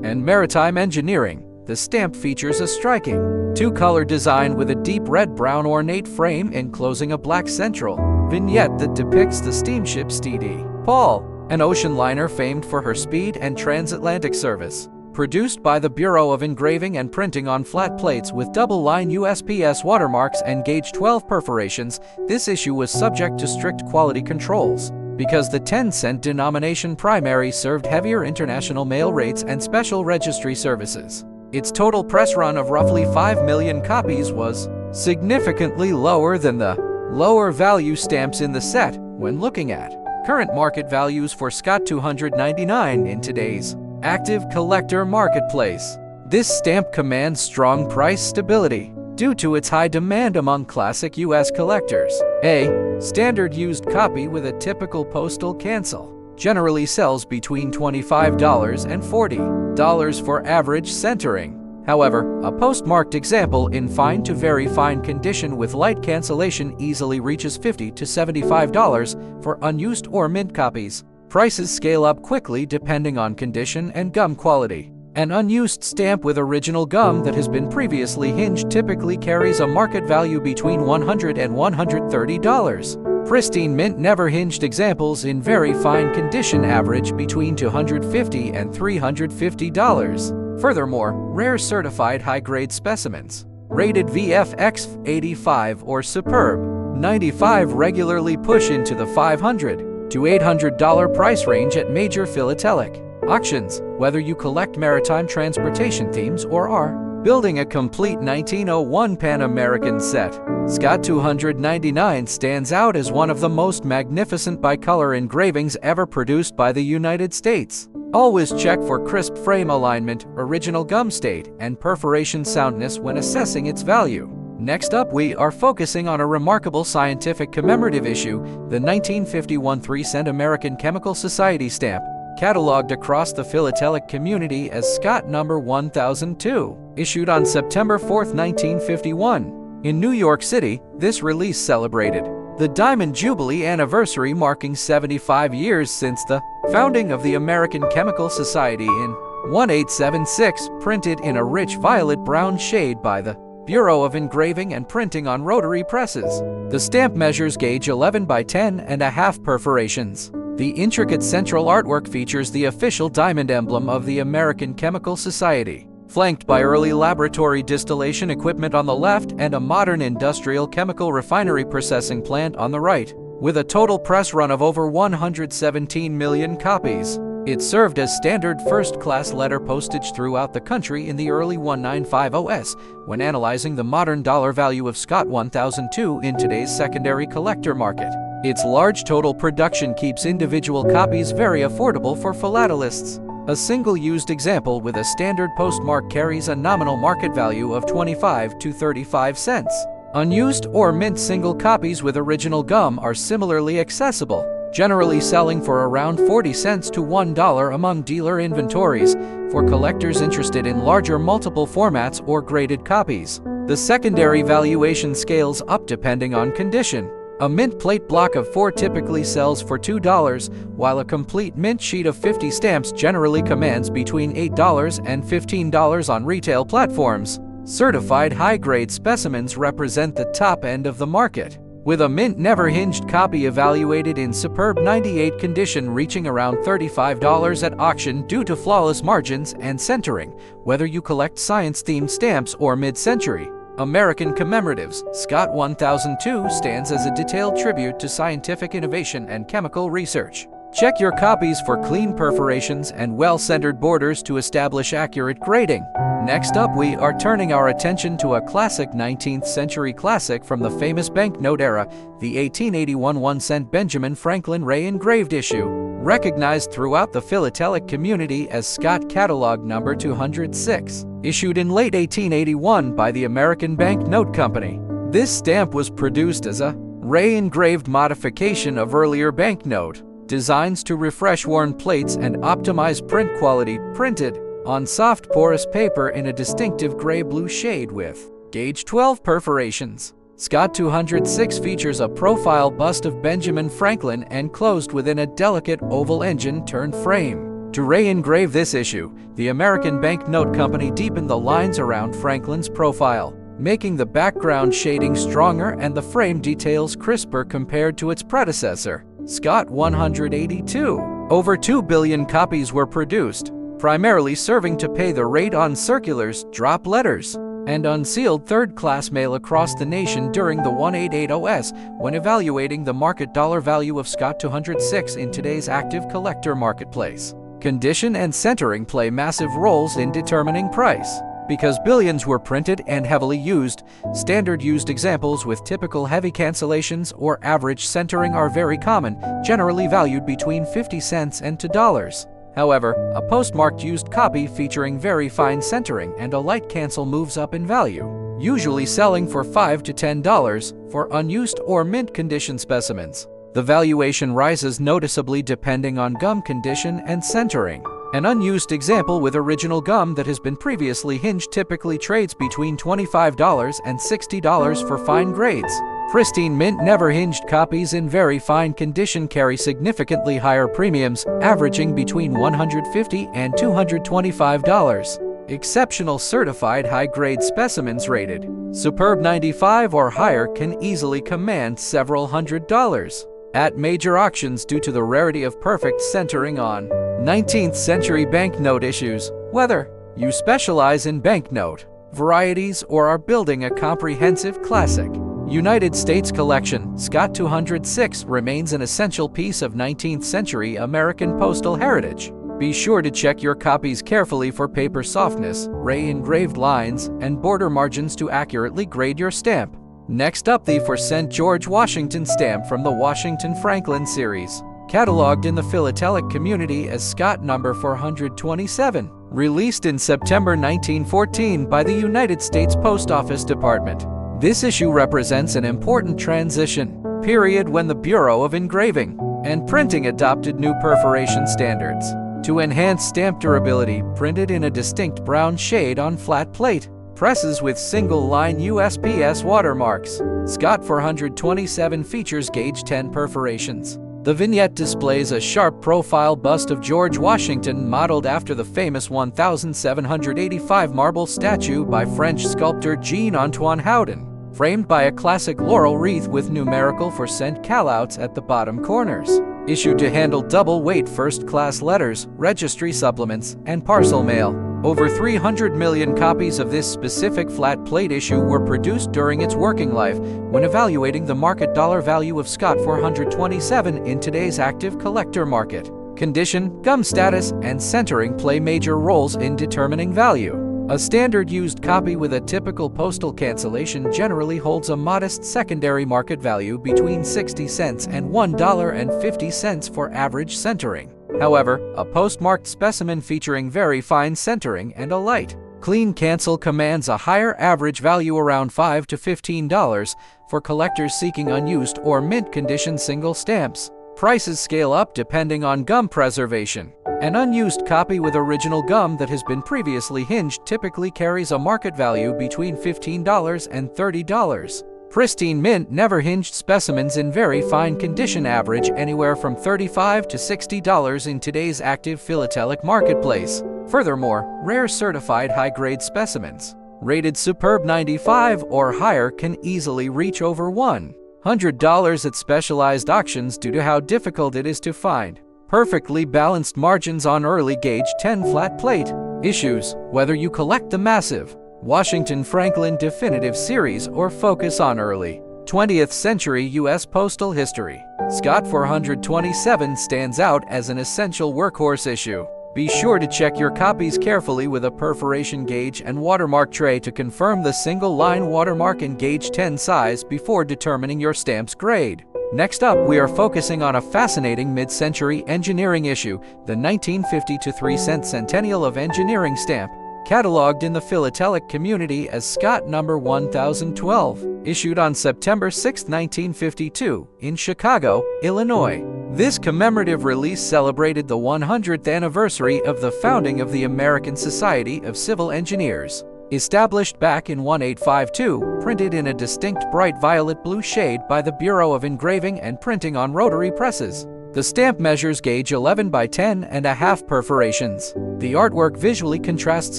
and maritime engineering. The stamp features a striking two-color design with a deep red-brown ornate frame enclosing a black central vignette that depicts the steamship Steady Paul, an ocean liner famed for her speed and transatlantic service. Produced by the Bureau of Engraving and Printing on flat plates with double-line USPS watermarks and gauge 12 perforations, this issue was subject to strict quality controls, because the 10-cent denomination primary served heavier international mail rates and special registry services. Its total press run of roughly 5 million copies was significantly lower than the lower value stamps in the set when looking at current market values for Scott 299 in today's active collector marketplace. This stamp commands strong price stability due to its high demand among classic U.S. collectors. A standard used copy with a typical postal cancel generally sells between $25 and $40 for average centering. However, a postmarked example in fine to very fine condition with light cancellation easily reaches $50 to $75 for unused or mint copies. Prices scale up quickly depending on condition and gum quality. An unused stamp with original gum that has been previously hinged typically carries a market value between $100 and $130. Pristine mint never hinged examples in very fine condition average between $250 and $350. Furthermore, rare certified high-grade specimens, rated VFX 85 or Superb 95, regularly push into the $500 to $800 price range at major philatelic auctions. Whether you collect maritime transportation themes or are building a complete 1901 Pan-American set, Scott 299 stands out as one of the most magnificent bicolor engravings ever produced by the United States. Always check for crisp frame alignment, original gum state, and perforation soundness when assessing its value. Next up, we are focusing on a remarkable scientific commemorative issue, the 1951 3-cent American Chemical Society stamp, cataloged across the philatelic community as Scott number 1002, issued on September 4, 1951. In New York City, this release celebrated the Diamond Jubilee anniversary, marking 75 years since the founding of the American Chemical Society in 1876, printed in a rich violet-brown shade by the Bureau of Engraving and Printing on rotary presses. The stamp measures gauge 11 by 10.5 perforations. The intricate central artwork features the official diamond emblem of the American Chemical Society, flanked by early laboratory distillation equipment on the left and a modern industrial chemical refinery processing plant on the right. With a total press run of over 117 million copies, it served as standard first-class letter postage throughout the country in the early 1950s when analyzing the modern dollar value of Scott 1002 in today's secondary collector market. Its large total production keeps individual copies very affordable for philatelists. A single used example with a standard postmark carries a nominal market value of 25 to 35 cents. Unused or mint single copies with original gum are similarly accessible, generally selling for around 40 cents to $1 among dealer inventories for collectors interested in larger multiple formats or graded copies. The secondary valuation scales up depending on condition. A mint plate block of 4 typically sells for $2, while a complete mint sheet of 50 stamps generally commands between $8 and $15 on retail platforms. Certified high-grade specimens represent the top end of the market, with a mint never-hinged copy evaluated in superb 98 condition reaching around $35 at auction due to flawless margins and centering, whether you collect science-themed stamps or mid-century American commemoratives. Scott 1002 stands as a detailed tribute to scientific innovation and chemical research. Check your copies for clean perforations and well-centered borders to establish accurate grading. Next up, we are turning our attention to a classic 19th century classic from the famous banknote era, the 1881 1-cent Benjamin Franklin Ray engraved issue, recognized throughout the philatelic community as Scott Catalog number 206. issued in late 1881 by the American Bank Note Company. This stamp was produced as a ray-engraved modification of earlier banknote designs to refresh worn plates and optimize print quality, printed on soft porous paper in a distinctive gray-blue shade with gauge 12 perforations. Scott 206 features a profile bust of Benjamin Franklin enclosed within a delicate oval engine-turned frame. To ray-engrave this issue, the American Bank Note Company deepened the lines around Franklin's profile, making the background shading stronger and the frame details crisper compared to its predecessor, Scott 182. Over 2 billion copies were produced, primarily serving to pay the rate on circulars, drop letters, and unsealed third-class mail across the nation during the 1880s when evaluating the market dollar value of Scott 206 in today's active collector marketplace. Condition and centering play massive roles in determining price. Because billions were printed and heavily used, standard used examples with typical heavy cancellations or average centering are very common, generally valued between 50 cents and $2. However, a postmarked used copy featuring very fine centering and a light cancel moves up in value, usually selling for $5 to $10 for unused or mint condition specimens. The valuation rises noticeably depending on gum condition and centering. An unused example with original gum that has been previously hinged typically trades between $25 and $60 for fine grades. Pristine mint never hinged copies in very fine condition carry significantly higher premiums, averaging between $150 and $225. Exceptional certified high-grade specimens rated Superb 95 or higher can easily command several $100s at major auctions due to the rarity of perfect centering on 19th century banknote issues. Whether you specialize in banknote varieties or are building a comprehensive classic United States collection, Scott 206 remains an essential piece of 19th century American postal heritage. Be sure to check your copies carefully for paper softness, ray-engraved lines, and border margins to accurately grade your stamp. Next up, the for St. George Washington stamp from the Washington Franklin series, cataloged in the philatelic community as Scott number 427, released in September 1914 by the United States Post Office Department. This issue represents an important transition period when the Bureau of Engraving and Printing adopted new perforation standards to enhance stamp durability, printed in a distinct brown shade on flat plate presses with single-line USPS watermarks. Scott 427 features gauge 10 perforations. The vignette displays a sharp profile bust of George Washington modeled after the famous 1785 marble statue by French sculptor Jean-Antoine Houdin, framed by a classic laurel wreath with numerical for cent callouts at the bottom corners. Issued to handle double-weight first-class letters, registry supplements, and parcel mail. Over 300 million copies of this specific flat plate issue were produced during its working life when evaluating the market dollar value of Scott 427 in today's active collector market. Condition, gum status, and centering play major roles in determining value. A standard used copy with a typical postal cancellation generally holds a modest secondary market value between 60 cents and $1.50 for average centering. However, a postmarked specimen featuring very fine centering and a light, clean cancel commands a higher average value around $5 to $15 for collectors seeking unused or mint condition single stamps. Prices scale up depending on gum preservation. An unused copy with original gum that has been previously hinged typically carries a market value between $15 and $30. Pristine mint never hinged specimens in very fine condition average anywhere from $35 to $60 in today's active philatelic marketplace. Furthermore, rare certified high-grade specimens, rated Superb 95 or higher, can easily reach over $100 at specialized auctions due to how difficult it is to find perfectly balanced margins on early gauge 10 flat plate issues. Whether you collect the massive Washington Franklin Definitive Series or focus on early 20th century U.S. postal history, Scott 427 stands out as an essential workhorse issue. Be sure to check your copies carefully with a perforation gauge and watermark tray to confirm the single-line watermark and gauge 10 size before determining your stamp's grade. Next up, we are focusing on a fascinating mid-century engineering issue, the 1950 to 3 cent Centennial of Engineering stamp, cataloged in the philatelic community as Scott number 1012, issued on September 6, 1952, in Chicago, Illinois. This commemorative release celebrated the 100th anniversary of the founding of the American Society of Civil Engineers. Established back in 1852, printed in a distinct bright violet-blue shade by the Bureau of Engraving and Printing on rotary presses. The stamp measures gauge 11 by 10.5 perforations. The artwork visually contrasts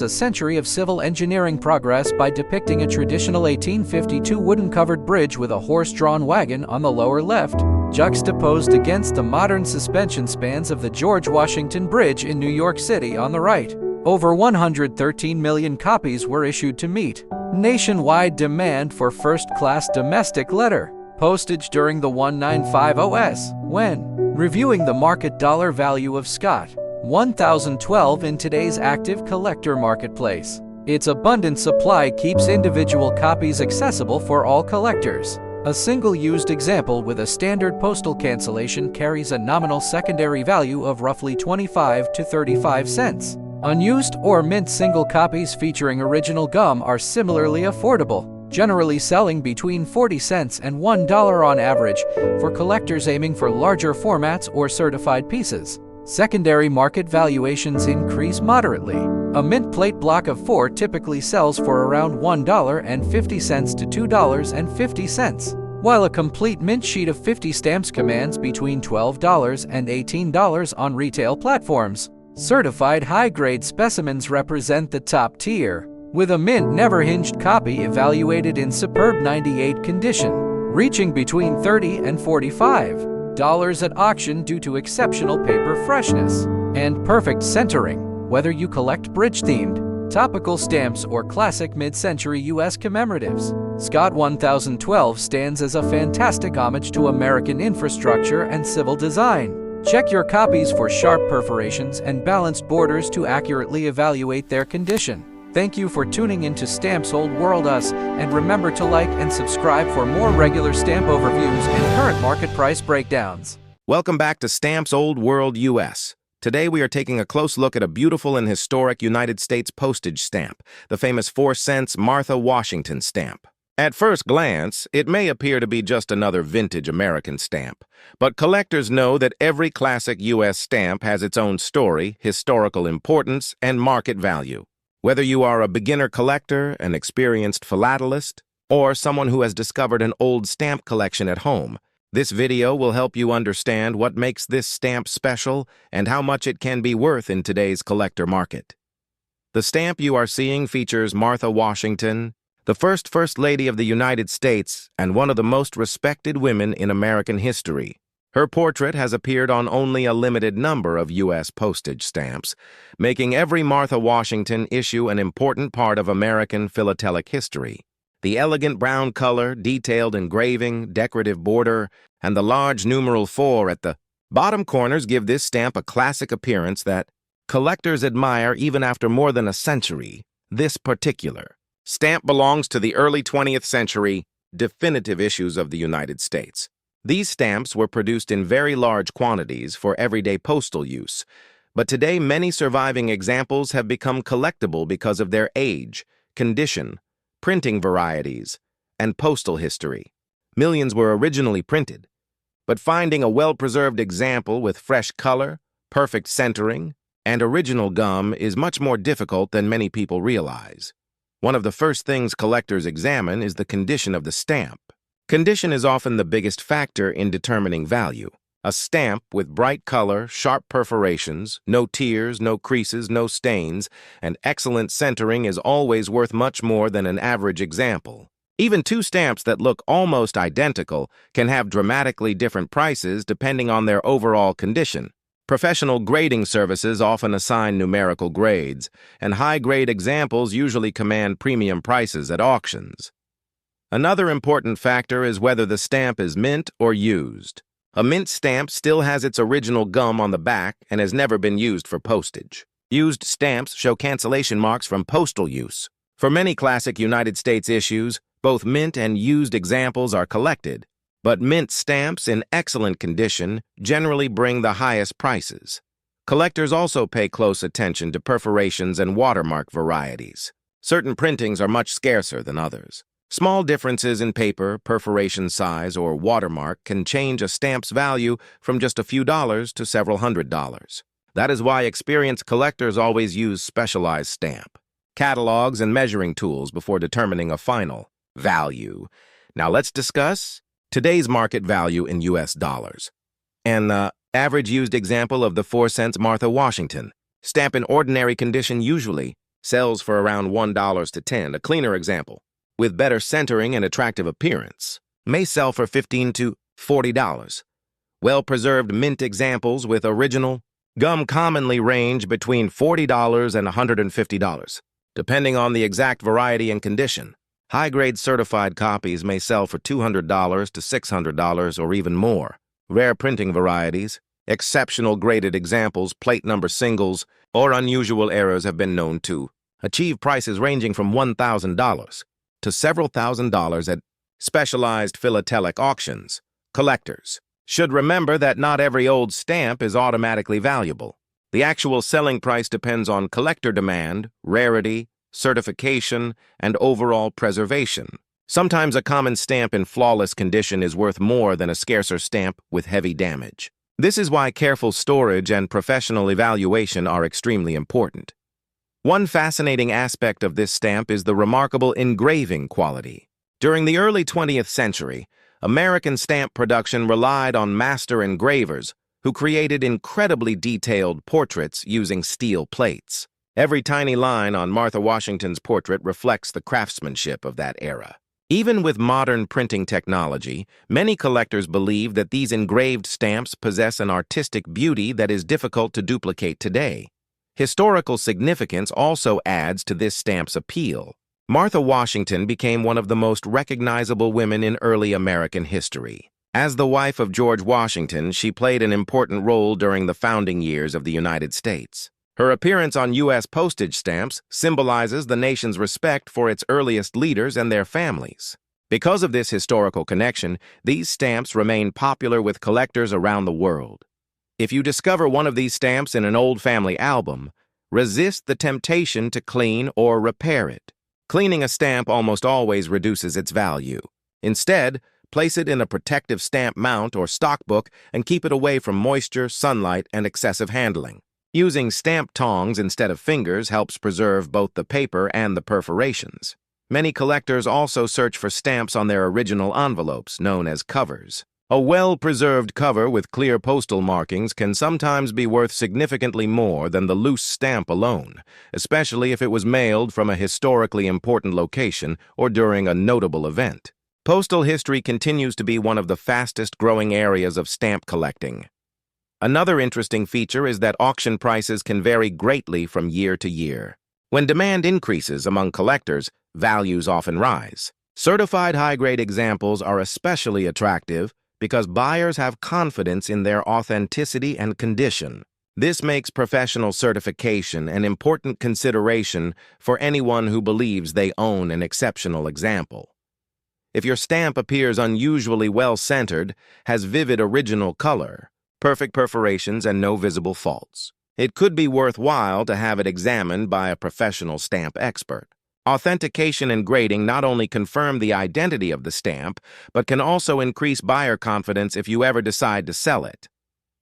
a century of civil engineering progress by depicting a traditional 1852 wooden-covered bridge with a horse-drawn wagon on the lower left, juxtaposed against the modern suspension spans of the George Washington Bridge in New York City on the right. Over 113 million copies were issued to meet nationwide demand for first-class domestic letter postage during the 1950s. When reviewing the market dollar value of Scott 1012 in today's active collector marketplace, its abundant supply keeps individual copies accessible for all collectors. A single used example with a standard postal cancellation carries a nominal secondary value of roughly 25 to 35 cents. Unused or mint single copies featuring original gum are similarly affordable, generally selling between 40 cents and $1 on average for collectors aiming for larger formats or certified pieces. Secondary market valuations increase moderately. A mint plate block of 4 typically sells for around $1.50 to $2.50, while a complete mint sheet of 50 stamps commands between $12 and $18 on retail platforms. Certified high-grade specimens represent the top tier, with a mint never-hinged copy evaluated in superb 98 condition, reaching between $30 and $45 at auction due to exceptional paper freshness and perfect centering. Whether you collect bridge-themed, topical stamps, or classic mid-century U.S. commemoratives, Scott 1012 stands as a fantastic homage to American infrastructure and civil design. Check your copies for sharp perforations and balanced borders to accurately evaluate their condition. Thank you for tuning into Stamps Old World Us, and remember to like and subscribe for more regular stamp overviews and current market price breakdowns. Welcome back to Stamps Old World US. Today we are taking a close look at a beautiful and historic United States postage stamp, the famous 4-cent Martha Washington stamp. At first glance, it may appear to be just another vintage American stamp, but collectors know that every classic U.S. stamp has its own story, historical importance, and market value. Whether you are a beginner collector, an experienced philatelist, or someone who has discovered an old stamp collection at home, this video will help you understand what makes this stamp special and how much it can be worth in today's collector market. The stamp you are seeing features Martha Washington, the First Lady of the United States and one of the most respected women in American history. Her portrait has appeared on only a limited number of U.S. postage stamps, making every Martha Washington issue an important part of American philatelic history. The elegant brown color, detailed engraving, decorative border, and the large numeral 4 at the bottom corners give this stamp a classic appearance that collectors admire even after more than a century. This particular stamp belongs to the early 20th century definitive issues of the United States. These stamps were produced in very large quantities for everyday postal use, but today many surviving examples have become collectible because of their age, condition, printing varieties, and postal history. Millions were originally printed, but finding a well-preserved example with fresh color, perfect centering, and original gum is much more difficult than many people realize. One of the first things collectors examine is the condition of the stamp. Condition is often the biggest factor in determining value. A stamp with bright color, sharp perforations, no tears, no creases, no stains, and excellent centering is always worth much more than an average example. Even two stamps that look almost identical can have dramatically different prices depending on their overall condition. Professional grading services often assign numerical grades, and high-grade examples usually command premium prices at auctions. Another important factor is whether the stamp is mint or used. A mint stamp still has its original gum on the back and has never been used for postage. Used stamps show cancellation marks from postal use. For many classic United States issues, both mint and used examples are collected, but mint stamps in excellent condition generally bring the highest prices. Collectors also pay close attention to perforations and watermark varieties. Certain printings are much scarcer than others. Small differences in paper, perforation size, or watermark can change a stamp's value from just a few dollars to several $100s. That is why experienced collectors always use specialized stamp, catalogs, and measuring tools before determining a final value. Now let's discuss today's market value in US dollars. An average used example of the 4-cent Martha Washington stamp in ordinary condition usually sells for around $1 to $10. A cleaner example, with better centering and attractive appearance, may sell for $15 to $40. Well-preserved mint examples with original gum commonly range between $40 and $150. Depending on the exact variety and condition, high-grade certified copies may sell for $200 to $600 or even more. Rare printing varieties, exceptional graded examples, plate number singles, or unusual errors have been known to achieve prices ranging from $1,000 to several $1,000s at specialized philatelic auctions. Collectors should remember that not every old stamp is automatically valuable. The actual selling price depends on collector demand, rarity, certification, and overall preservation. Sometimes a common stamp in flawless condition is worth more than a scarcer stamp with heavy damage. This is why careful storage and professional evaluation are extremely important. One fascinating aspect of this stamp is the remarkable engraving quality. During the early 20th century, American stamp production relied on master engravers who created incredibly detailed portraits using steel plates. Every tiny line on Martha Washington's portrait reflects the craftsmanship of that era. Even with modern printing technology, many collectors believe that these engraved stamps possess an artistic beauty that is difficult to duplicate today. Historical significance also adds to this stamp's appeal. Martha Washington became one of the most recognizable women in early American history. As the wife of George Washington, she played an important role during the founding years of the United States. Her appearance on U.S. postage stamps symbolizes the nation's respect for its earliest leaders and their families. Because of this historical connection, these stamps remain popular with collectors around the world. If you discover one of these stamps in an old family album, resist the temptation to clean or repair it. Cleaning a stamp almost always reduces its value. Instead, place it in a protective stamp mount or stockbook and keep it away from moisture, sunlight, and excessive handling. Using stamp tongs instead of fingers helps preserve both the paper and the perforations. Many collectors also search for stamps on their original envelopes, known as covers. A well-preserved cover with clear postal markings can sometimes be worth significantly more than the loose stamp alone, especially if it was mailed from a historically important location or during a notable event. Postal history continues to be one of the fastest-growing areas of stamp collecting. Another interesting feature is that auction prices can vary greatly from year to year. When demand increases among collectors, values often rise. Certified high-grade examples are especially attractive because buyers have confidence in their authenticity and condition. This makes professional certification an important consideration for anyone who believes they own an exceptional example. If your stamp appears unusually well-centered, has vivid original color, perfect perforations, and no visible faults, it could be worthwhile to have it examined by a professional stamp expert. Authentication and grading not only confirm the identity of the stamp, but can also increase buyer confidence if you ever decide to sell it.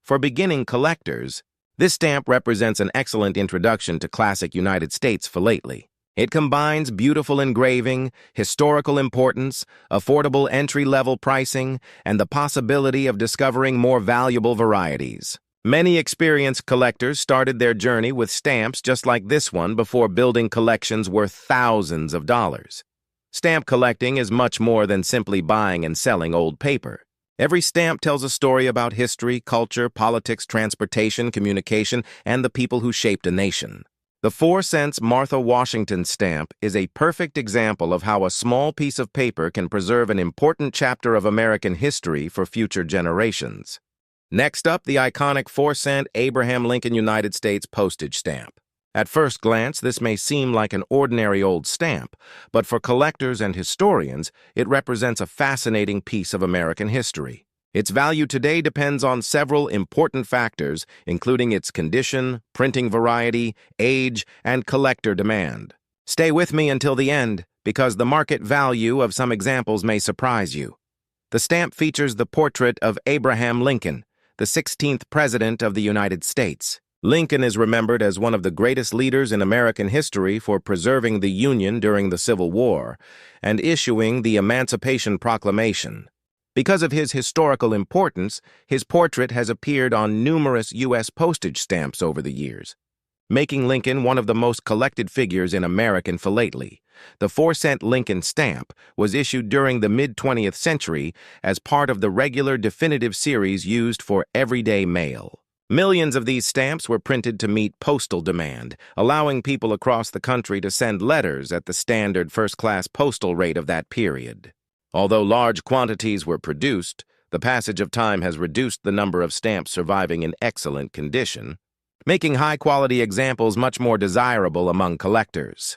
For beginning collectors, this stamp represents an excellent introduction to classic United States philately. It combines beautiful engraving, historical importance, affordable entry-level pricing, and the possibility of discovering more valuable varieties. Many experienced collectors started their journey with stamps just like this one before building collections worth thousands of dollars. Stamp collecting is much more than simply buying and selling old paper. Every stamp tells a story about history, culture, politics, transportation, communication, and the people who shaped a nation. The 4-cent Martha Washington stamp is a perfect example of how a small piece of paper can preserve an important chapter of American history for future generations. Next up, the iconic 4-cent Abraham Lincoln United States postage stamp. At first glance, this may seem like an ordinary old stamp, but for collectors and historians, it represents a fascinating piece of American history. Its value today depends on several important factors, including its condition, printing variety, age, and collector demand. Stay with me until the end, because the market value of some examples may surprise you. The stamp features the portrait of Abraham Lincoln, the 16th President of the United States. Lincoln is remembered as one of the greatest leaders in American history for preserving the Union during the Civil War and issuing the Emancipation Proclamation. Because of his historical importance, his portrait has appeared on numerous U.S. postage stamps over the years, making Lincoln one of the most collected figures in American philately. The 4-cent Lincoln stamp was issued during the mid-20th century as part of the regular definitive series used for everyday mail. Millions of these stamps were printed to meet postal demand, allowing people across the country to send letters at the standard first-class postal rate of that period. Although large quantities were produced, the passage of time has reduced the number of stamps surviving in excellent condition, making high-quality examples much more desirable among collectors.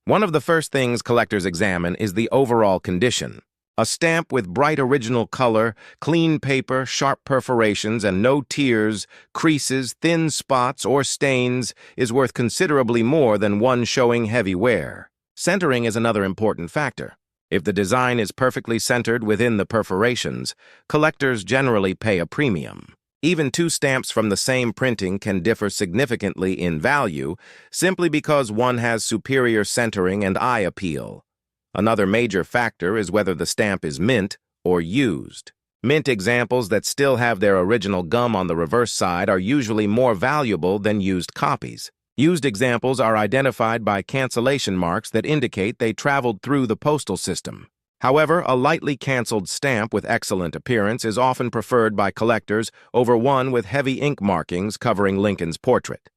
One of the first things collectors examine is the overall condition. A stamp with bright original color, clean paper, sharp perforations, and no tears, creases, thin spots, or stains is worth considerably more than one showing heavy wear. Centering is another important factor. If the design is perfectly centered within the perforations, collectors generally pay a premium. Even two stamps from the same printing can differ significantly in value simply because one has superior centering and eye appeal. Another major factor is whether the stamp is mint or used. Mint examples that still have their original gum on the reverse side are usually more valuable than used copies. Used examples are identified by cancellation marks that indicate they traveled through the postal system. However, a lightly canceled stamp with excellent appearance is often preferred by collectors over one with heavy ink markings covering Lincoln's portrait.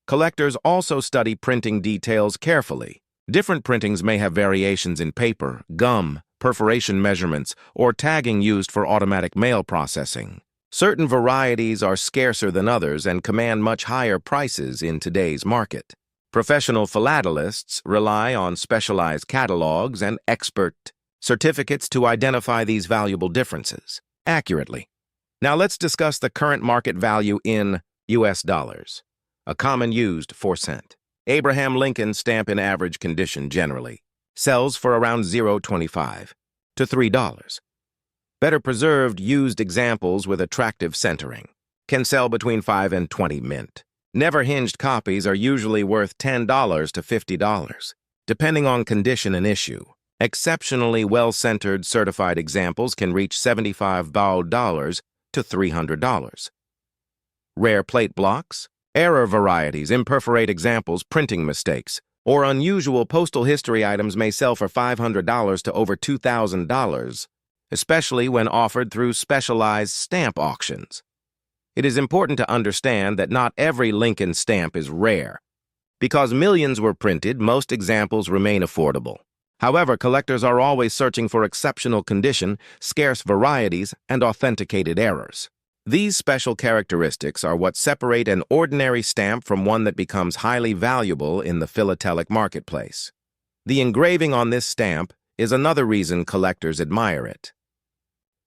Collectors also study printing details carefully. Different printings may have variations in paper, gum, perforation measurements, or tagging used for automatic mail processing. Certain varieties are scarcer than others and command much higher prices in today's market. Professional philatelists rely on specialized catalogs and expert certificates to identify these valuable differences accurately. Now let's discuss the current market value in U.S. dollars. A common used 4-cent Abraham Lincoln stamp in average condition generally sells for around $0.25 to $3. Better preserved used examples with attractive centering can sell between 5 and 20 mint. Never hinged copies are usually worth $10 to $50, depending on condition and issue. Exceptionally well-centered certified examples can reach $75 to $300. Rare plate blocks, error varieties, imperforate examples, printing mistakes, or unusual postal history items may sell for $500 to over $2,000, especially when offered through specialized stamp auctions. It is important to understand that not every Lincoln stamp is rare. Because millions were printed, most examples remain affordable. However, collectors are always searching for exceptional condition, scarce varieties, and authenticated errors. These special characteristics are what separate an ordinary stamp from one that becomes highly valuable in the philatelic marketplace. The engraving on this stamp is another reason collectors admire it.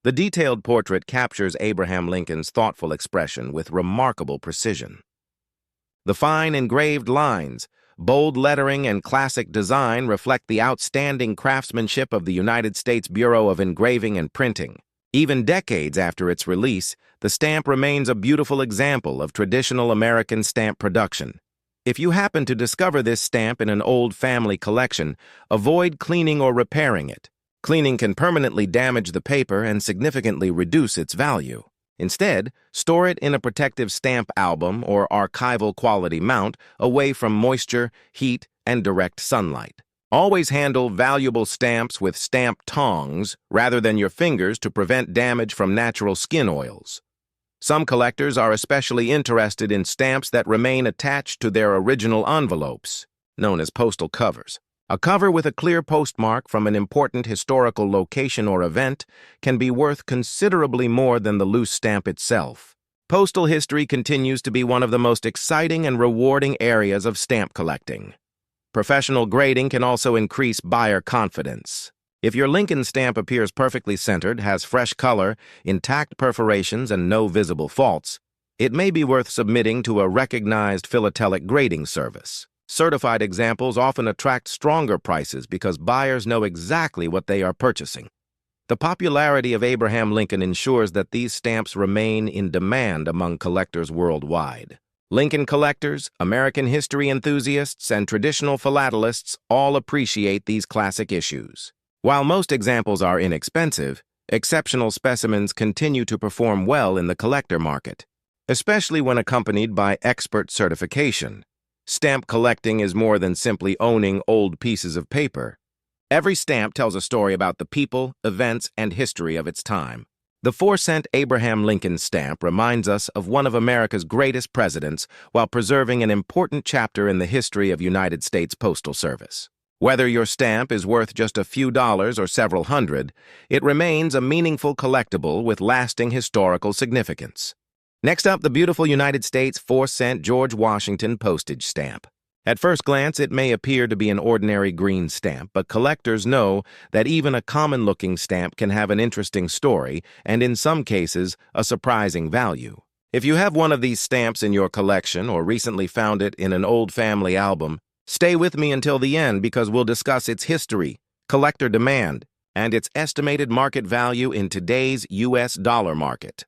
The detailed portrait captures Abraham Lincoln's thoughtful expression with remarkable precision. The fine engraved lines, bold lettering, and classic design reflect the outstanding craftsmanship of the United States Bureau of Engraving and Printing. Even decades after its release, the stamp remains a beautiful example of traditional American stamp production. If you happen to discover this stamp in an old family collection, avoid cleaning or repairing it. Cleaning can permanently damage the paper and significantly reduce its value. Instead, store it in a protective stamp album or archival quality mount away from moisture, heat, and direct sunlight. Always handle valuable stamps with stamp tongs rather than your fingers to prevent damage from natural skin oils. Some collectors are especially interested in stamps that remain attached to their original envelopes, known as postal covers. A cover with a clear postmark from an important historical location or event can be worth considerably more than the loose stamp itself. Postal history continues to be one of the most exciting and rewarding areas of stamp collecting. Professional grading can also increase buyer confidence. If your Lincoln stamp appears perfectly centered, has fresh color, intact perforations, and no visible faults, it may be worth submitting to a recognized philatelic grading service. Certified examples often attract stronger prices because buyers know exactly what they are purchasing. The popularity of Abraham Lincoln ensures that these stamps remain in demand among collectors worldwide. Lincoln collectors, American history enthusiasts, and traditional philatelists all appreciate these classic issues. While most examples are inexpensive, exceptional specimens continue to perform well in the collector market, especially when accompanied by expert certification. Stamp collecting is more than simply owning old pieces of paper. Every stamp tells a story about the people, events, and history of its time. The 4-cent Abraham Lincoln stamp reminds us of one of America's greatest presidents while preserving an important chapter in the history of United States Postal Service. Whether your stamp is worth just a few dollars or several hundred, it remains a meaningful collectible with lasting historical significance. Next up, the beautiful United States 4-cent George Washington postage stamp. At first glance, it may appear to be an ordinary green stamp, but collectors know that even a common-looking stamp can have an interesting story and, in some cases, a surprising value. If you have one of these stamps in your collection or recently found it in an old family album, stay with me until the end because we'll discuss its history, collector demand, and its estimated market value in today's U.S. dollar market.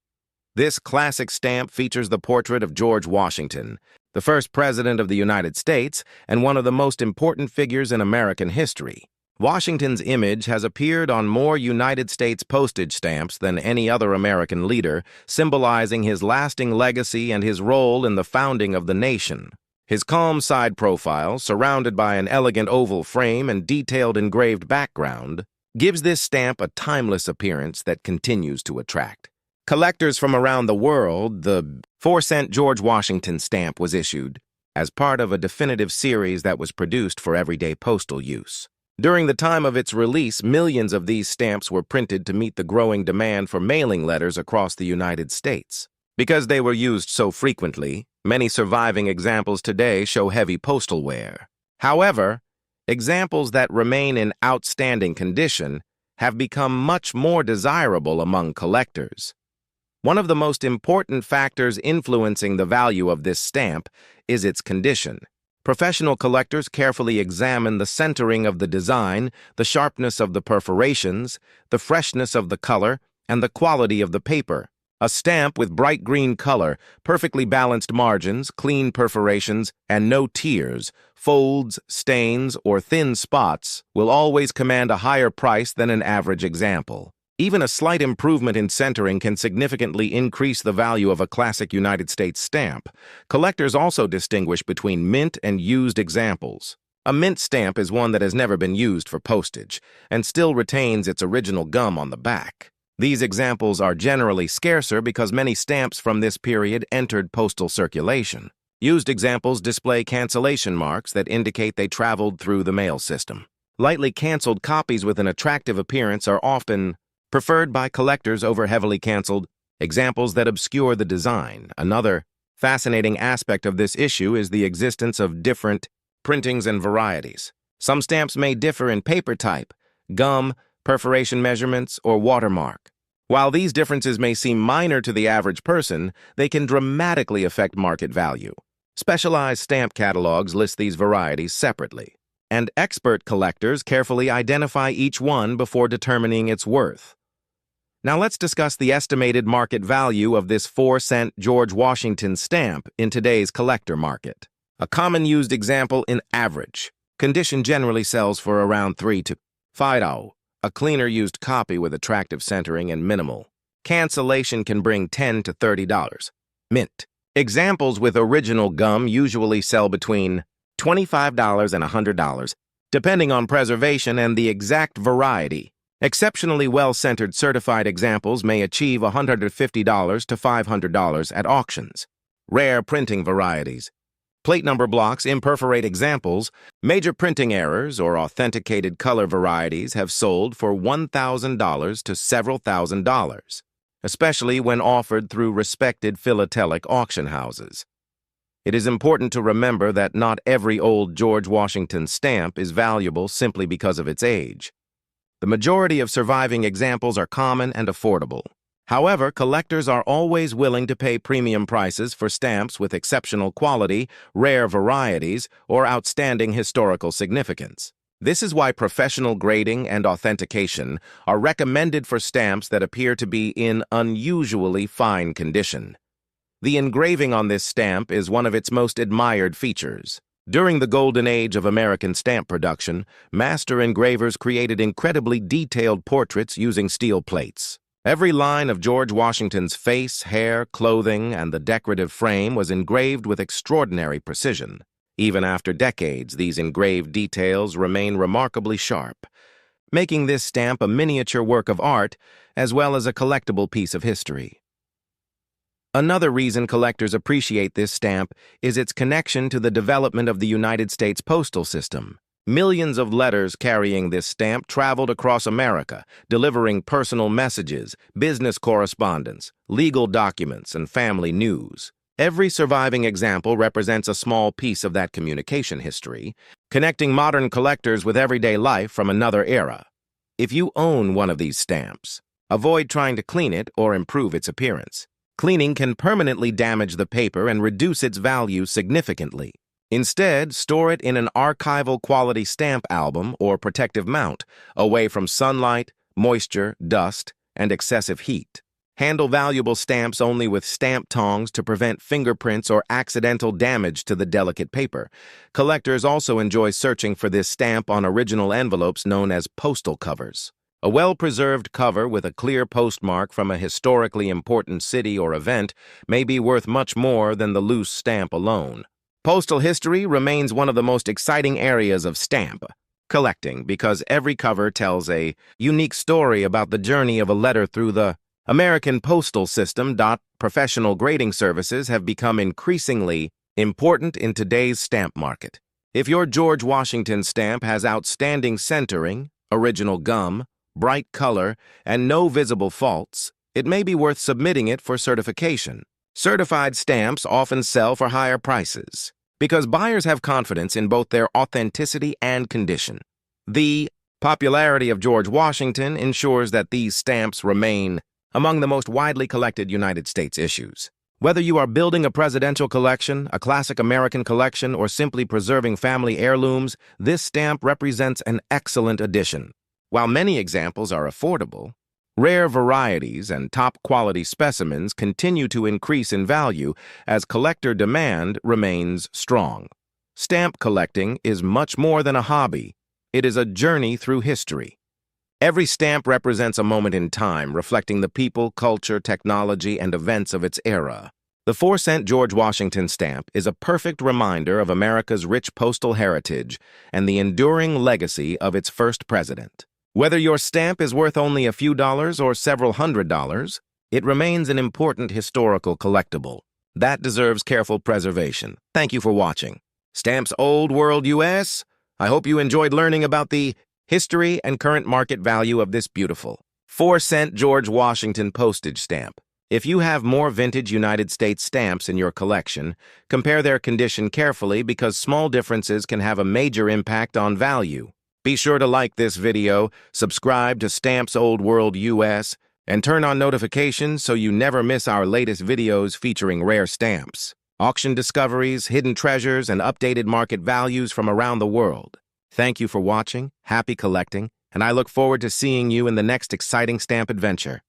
This classic stamp features the portrait of George Washington, the first president of the United States and one of the most important figures in American history. Washington's image has appeared on more United States postage stamps than any other American leader, symbolizing his lasting legacy and his role in the founding of the nation. His calm side profile, surrounded by an elegant oval frame and detailed engraved background, gives this stamp a timeless appearance that continues to attract collectors from around the world. The 4-cent George Washington stamp was issued as part of a definitive series that was produced for everyday postal use. During the time of its release, millions of these stamps were printed to meet the growing demand for mailing letters across the United States. Because they were used so frequently, many surviving examples today show heavy postal wear. However, examples that remain in outstanding condition have become much more desirable among collectors. One of the most important factors influencing the value of this stamp is its condition. Professional collectors carefully examine the centering of the design, the sharpness of the perforations, the freshness of the color, and the quality of the paper. A stamp with bright green color, perfectly balanced margins, clean perforations, and no tears, folds, stains, or thin spots will always command a higher price than an average example. Even a slight improvement in centering can significantly increase the value of a classic United States stamp. Collectors also distinguish between mint and used examples. A mint stamp is one that has never been used for postage and still retains its original gum on the back. These examples are generally scarcer because many stamps from this period entered postal circulation. Used examples display cancellation marks that indicate they traveled through the mail system. Lightly canceled copies with an attractive appearance are often preferred by collectors over heavily canceled examples that obscure the design. Another fascinating aspect of this issue is the existence of different printings and varieties. Some stamps may differ in paper type, gum, perforation measurements, or watermark. While these differences may seem minor to the average person, they can dramatically affect market value. Specialized stamp catalogs list these varieties separately, and expert collectors carefully identify each one before determining its worth. Now let's discuss the estimated market value of this 4-cent George Washington stamp in today's collector market. A common used example in average condition generally sells for around $3 to $5. A cleaner used copy with attractive centering and minimal cancellation can bring $10 to $30. Mint examples with original gum usually sell between $25 and $100, depending on preservation and the exact variety. Exceptionally well-centered certified examples may achieve $150 to $500 at auctions. Rare printing varieties. Plate number blocks, imperforate examples, major printing errors, or authenticated color varieties have sold for $1,000 to several $1,000s, especially when offered through respected philatelic auction houses. It is important to remember that not every old George Washington stamp is valuable simply because of its age. The majority of surviving examples are common and affordable. However, collectors are always willing to pay premium prices for stamps with exceptional quality, rare varieties, or outstanding historical significance. This is why professional grading and authentication are recommended for stamps that appear to be in unusually fine condition. The engraving on this stamp is one of its most admired features. During the golden age of American stamp production, master engravers created incredibly detailed portraits using steel plates. Every line of George Washington's face, hair, clothing, and the decorative frame was engraved with extraordinary precision. Even after decades, these engraved details remain remarkably sharp, making this stamp a miniature work of art as well as a collectible piece of history. Another reason collectors appreciate this stamp is its connection to the development of the United States postal system. Millions of letters carrying this stamp traveled across America, delivering personal messages, business correspondence, legal documents, and family news. Every surviving example represents a small piece of that communication history, connecting modern collectors with everyday life from another era. If you own one of these stamps, avoid trying to clean it or improve its appearance. Cleaning can permanently damage the paper and reduce its value significantly. Instead, store it in an archival quality stamp album or protective mount, away from sunlight, moisture, dust, and excessive heat. Handle valuable stamps only with stamp tongs to prevent fingerprints or accidental damage to the delicate paper. Collectors also enjoy searching for this stamp on original envelopes known as postal covers. A well-preserved cover with a clear postmark from a historically important city or event may be worth much more than the loose stamp alone. Postal history remains one of the most exciting areas of stamp collecting because every cover tells a unique story about the journey of a letter through the American postal system. Professional grading services have become increasingly important in today's stamp market. If your George Washington stamp has outstanding centering, original gum, bright color, and no visible faults, it may be worth submitting it for certification. Certified stamps often sell for higher prices because buyers have confidence in both their authenticity and condition. The popularity of George Washington ensures that these stamps remain among the most widely collected United States issues. Whether you are building a presidential collection, a classic American collection, or simply preserving family heirlooms, this stamp represents an excellent addition. While many examples are affordable, rare varieties and top-quality specimens continue to increase in value as collector demand remains strong. Stamp collecting is much more than a hobby. It is a journey through history. Every stamp represents a moment in time, reflecting the people, culture, technology, and events of its era. The 4-cent George Washington stamp is a perfect reminder of America's rich postal heritage and the enduring legacy of its first president. Whether your stamp is worth only a few dollars or several $100s, it remains an important historical collectible that deserves careful preservation. Thank you for watching. Stamps Old World US. I hope you enjoyed learning about the history and current market value of this beautiful 4-cent George Washington postage stamp. If you have more vintage United States stamps in your collection, compare their condition carefully because small differences can have a major impact on value. Be sure to like this video, subscribe to Stamps Old World US, and turn on notifications so you never miss our latest videos featuring rare stamps, auction discoveries, hidden treasures, and updated market values from around the world. Thank you for watching, happy collecting, and I look forward to seeing you in the next exciting stamp adventure.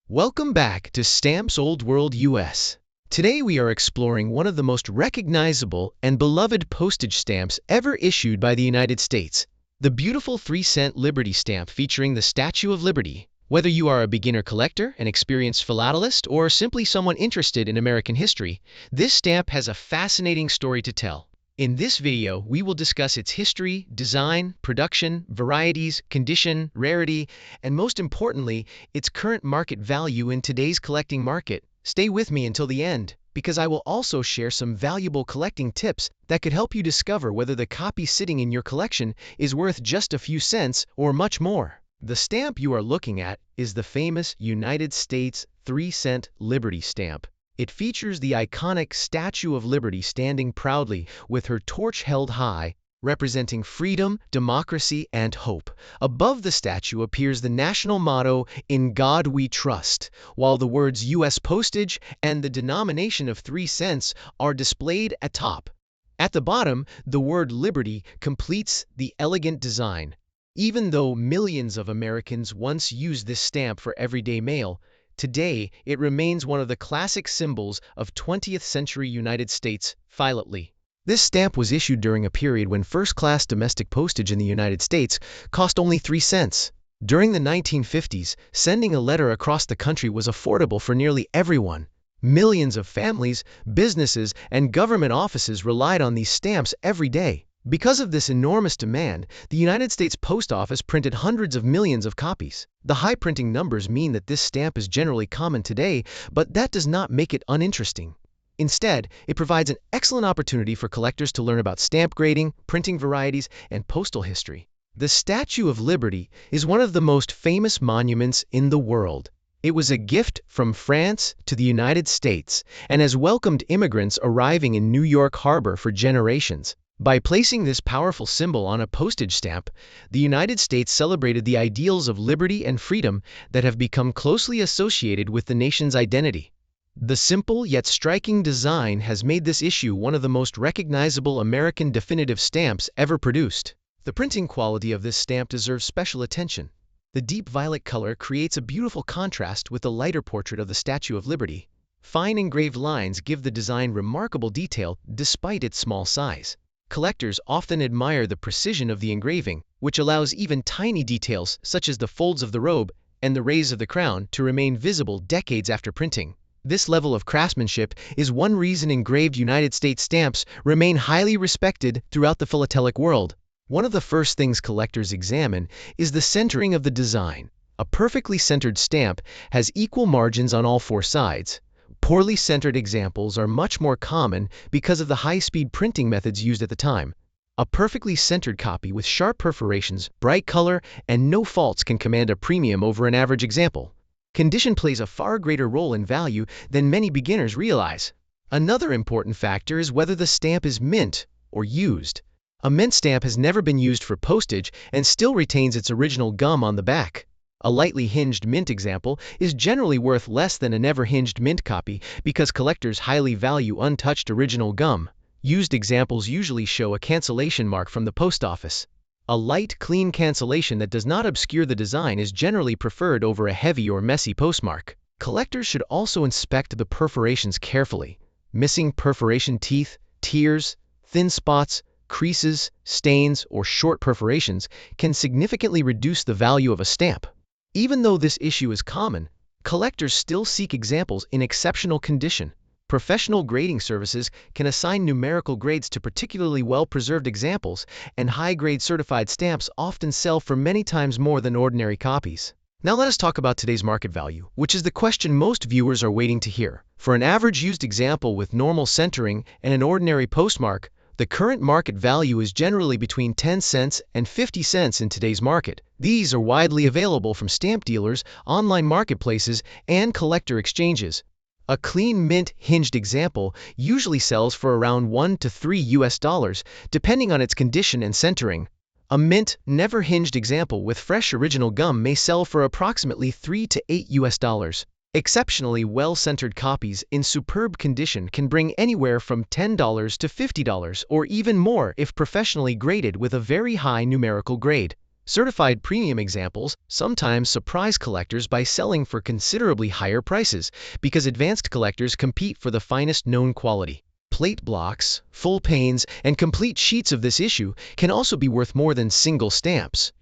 Welcome back to Stamps Old World US. Today we are exploring one of the most recognizable and beloved postage stamps ever issued by the United States. The beautiful 3-cent Liberty stamp featuring the Statue of Liberty. Whether you are a beginner collector, an experienced philatelist, or simply someone interested in American history, this stamp has a fascinating story to tell. In this video, we will discuss its history, design, production, varieties, condition, rarity, and most importantly, its current market value in today's collecting market. Stay with me until the end, because I will also share some valuable collecting tips that could help you discover whether the copy sitting in your collection is worth just a few cents or much more. The stamp you are looking at is the famous United States 3-cent Liberty stamp. It features the iconic Statue of Liberty standing proudly with her torch held high, representing freedom, democracy, and hope. Above the statue appears the national motto, "In God We Trust," while the words U.S. postage and the denomination of 3 cents are displayed at top. At the bottom, the word Liberty completes the elegant design. Even though millions of Americans once used this stamp for everyday mail, today it remains one of the classic symbols of 20th century United States philately. This stamp was issued during a period when first-class domestic postage in the United States cost only 3 cents. During the 1950s, sending a letter across the country was affordable for nearly everyone. Millions of families, businesses, and government offices relied on these stamps every day. Because of this enormous demand, the United States Post Office printed hundreds of millions of copies. The high printing numbers mean that this stamp is generally common today, but that does not make it uninteresting. Instead, it provides an excellent opportunity for collectors to learn about stamp grading, printing varieties, and postal history. The Statue of Liberty is one of the most famous monuments in the world. It was a gift from France to the United States and has welcomed immigrants arriving in New York Harbor for generations. By placing this powerful symbol on a postage stamp, the United States celebrated the ideals of liberty and freedom that have become closely associated with the nation's identity. The simple yet striking design has made this issue one of the most recognizable American definitive stamps ever produced. The printing quality of this stamp deserves special attention. The deep violet color creates a beautiful contrast with the lighter portrait of the Statue of Liberty. Fine engraved lines give the design remarkable detail despite its small size. Collectors often admire the precision of the engraving, which allows even tiny details such as the folds of the robe and the rays of the crown to remain visible decades after printing. This level of craftsmanship is one reason engraved United States stamps remain highly respected throughout the philatelic world. One of the first things collectors examine is the centering of the design. A perfectly centered stamp has equal margins on all 4 sides. Poorly centered examples are much more common because of the high-speed printing methods used at the time. A perfectly centered copy with sharp perforations, bright color, and no faults can command a premium over an average example. Condition plays a far greater role in value than many beginners realize. Another important factor is whether the stamp is mint or used. A mint stamp has never been used for postage and still retains its original gum on the back. A lightly hinged mint example is generally worth less than a never-hinged mint copy because collectors highly value untouched original gum. Used examples usually show a cancellation mark from the post office. A light, clean cancellation that does not obscure the design is generally preferred over a heavy or messy postmark. Collectors should also inspect the perforations carefully. Missing perforation teeth, tears, thin spots, creases, stains, or short perforations can significantly reduce the value of a stamp. Even though this issue is common, collectors still seek examples in exceptional condition. Professional grading services can assign numerical grades to particularly well-preserved examples, and high-grade certified stamps often sell for many times more than ordinary copies. Now let us talk about today's market value, which is the question most viewers are waiting to hear. For an average used example with normal centering and an ordinary postmark, the current market value is generally between 10 cents and 50 cents in today's market. These are widely available from stamp dealers, online marketplaces, and collector exchanges. A clean mint hinged example usually sells for around $1 to $3, depending on its condition and centering. A mint, never hinged example with fresh original gum may sell for approximately $3 to $8. Exceptionally well-centered copies in superb condition can bring anywhere from $10 to $50 or even more if professionally graded with a very high numerical grade. Certified premium examples sometimes surprise collectors by selling for considerably higher prices because advanced collectors compete for the finest known quality. Plate blocks, full panes, and complete sheets of this issue can also be worth more than single stamps,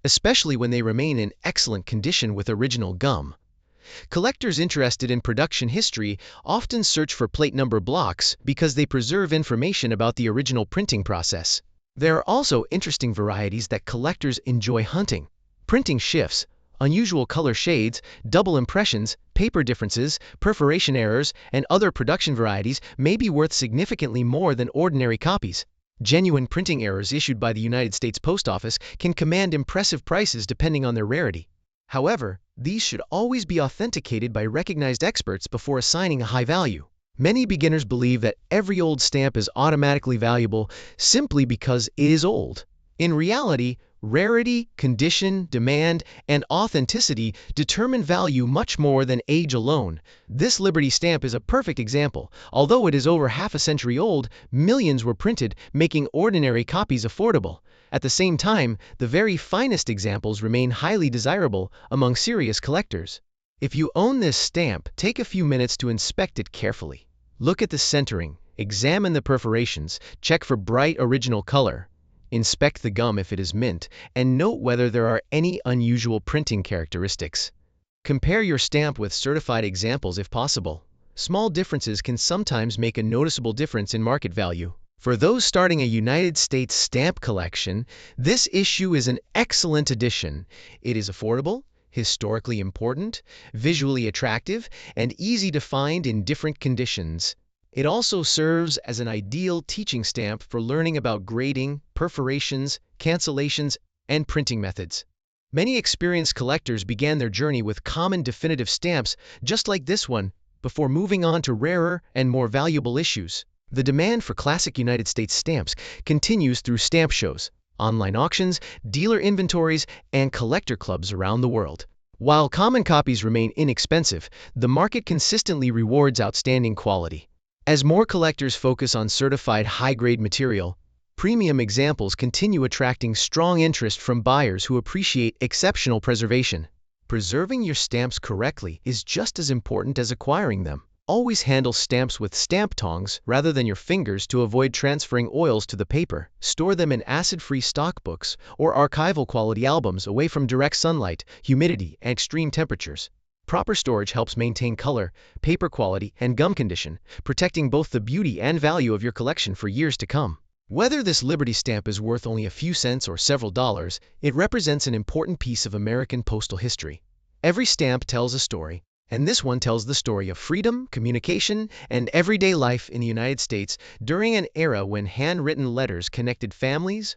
especially when they remain in excellent condition with original gum. Collectors interested in production history often search for plate number blocks because they preserve information about the original printing process. There are also interesting varieties that collectors enjoy hunting. Printing shifts, unusual color shades, double impressions, paper differences, perforation errors, and other production varieties may be worth significantly more than ordinary copies. Genuine printing errors issued by the United States Post Office can command impressive prices depending on their rarity. However, these should always be authenticated by recognized experts before assigning a high value. Many beginners believe that every old stamp is automatically valuable simply because it is old. In reality, rarity, condition, demand, and authenticity determine value much more than age alone. This Liberty stamp is a perfect example. Although it is over half a century old, millions were printed, making ordinary copies affordable. At the same time, the very finest examples remain highly desirable among serious collectors. If you own this stamp, take a few minutes to inspect it carefully. Look at the centering, examine the perforations, check for bright original color, inspect the gum if it is mint, and note whether there are any unusual printing characteristics. Compare your stamp with certified examples if possible. Small differences can sometimes make a noticeable difference in market value. For those starting a United States stamp collection, this issue is an excellent addition. It is affordable, historically important, visually attractive, and easy to find in different conditions. It also serves as an ideal teaching stamp for learning about grading, perforations, cancellations, and printing methods. Many experienced collectors began their journey with common definitive stamps just like this one before moving on to rarer and more valuable issues. The demand for classic United States stamps continues through stamp shows, online auctions, dealer inventories, and collector clubs around the world. While common copies remain inexpensive, the market consistently rewards outstanding quality. As more collectors focus on certified high-grade material, premium examples continue attracting strong interest from buyers who appreciate exceptional preservation. Preserving your stamps correctly is just as important as acquiring them. Always handle stamps with stamp tongs rather than your fingers to avoid transferring oils to the paper. Store them in acid-free stockbooks or archival quality albums away from direct sunlight, humidity, and extreme temperatures. Proper storage helps maintain color, paper quality, and gum condition, protecting both the beauty and value of your collection for years to come. Whether this Liberty stamp is worth only a few cents or several dollars, it represents an important piece of American postal history. Every stamp tells a story, and this one tells the story of freedom, communication, and everyday life in the United States during an era when handwritten letters connected families,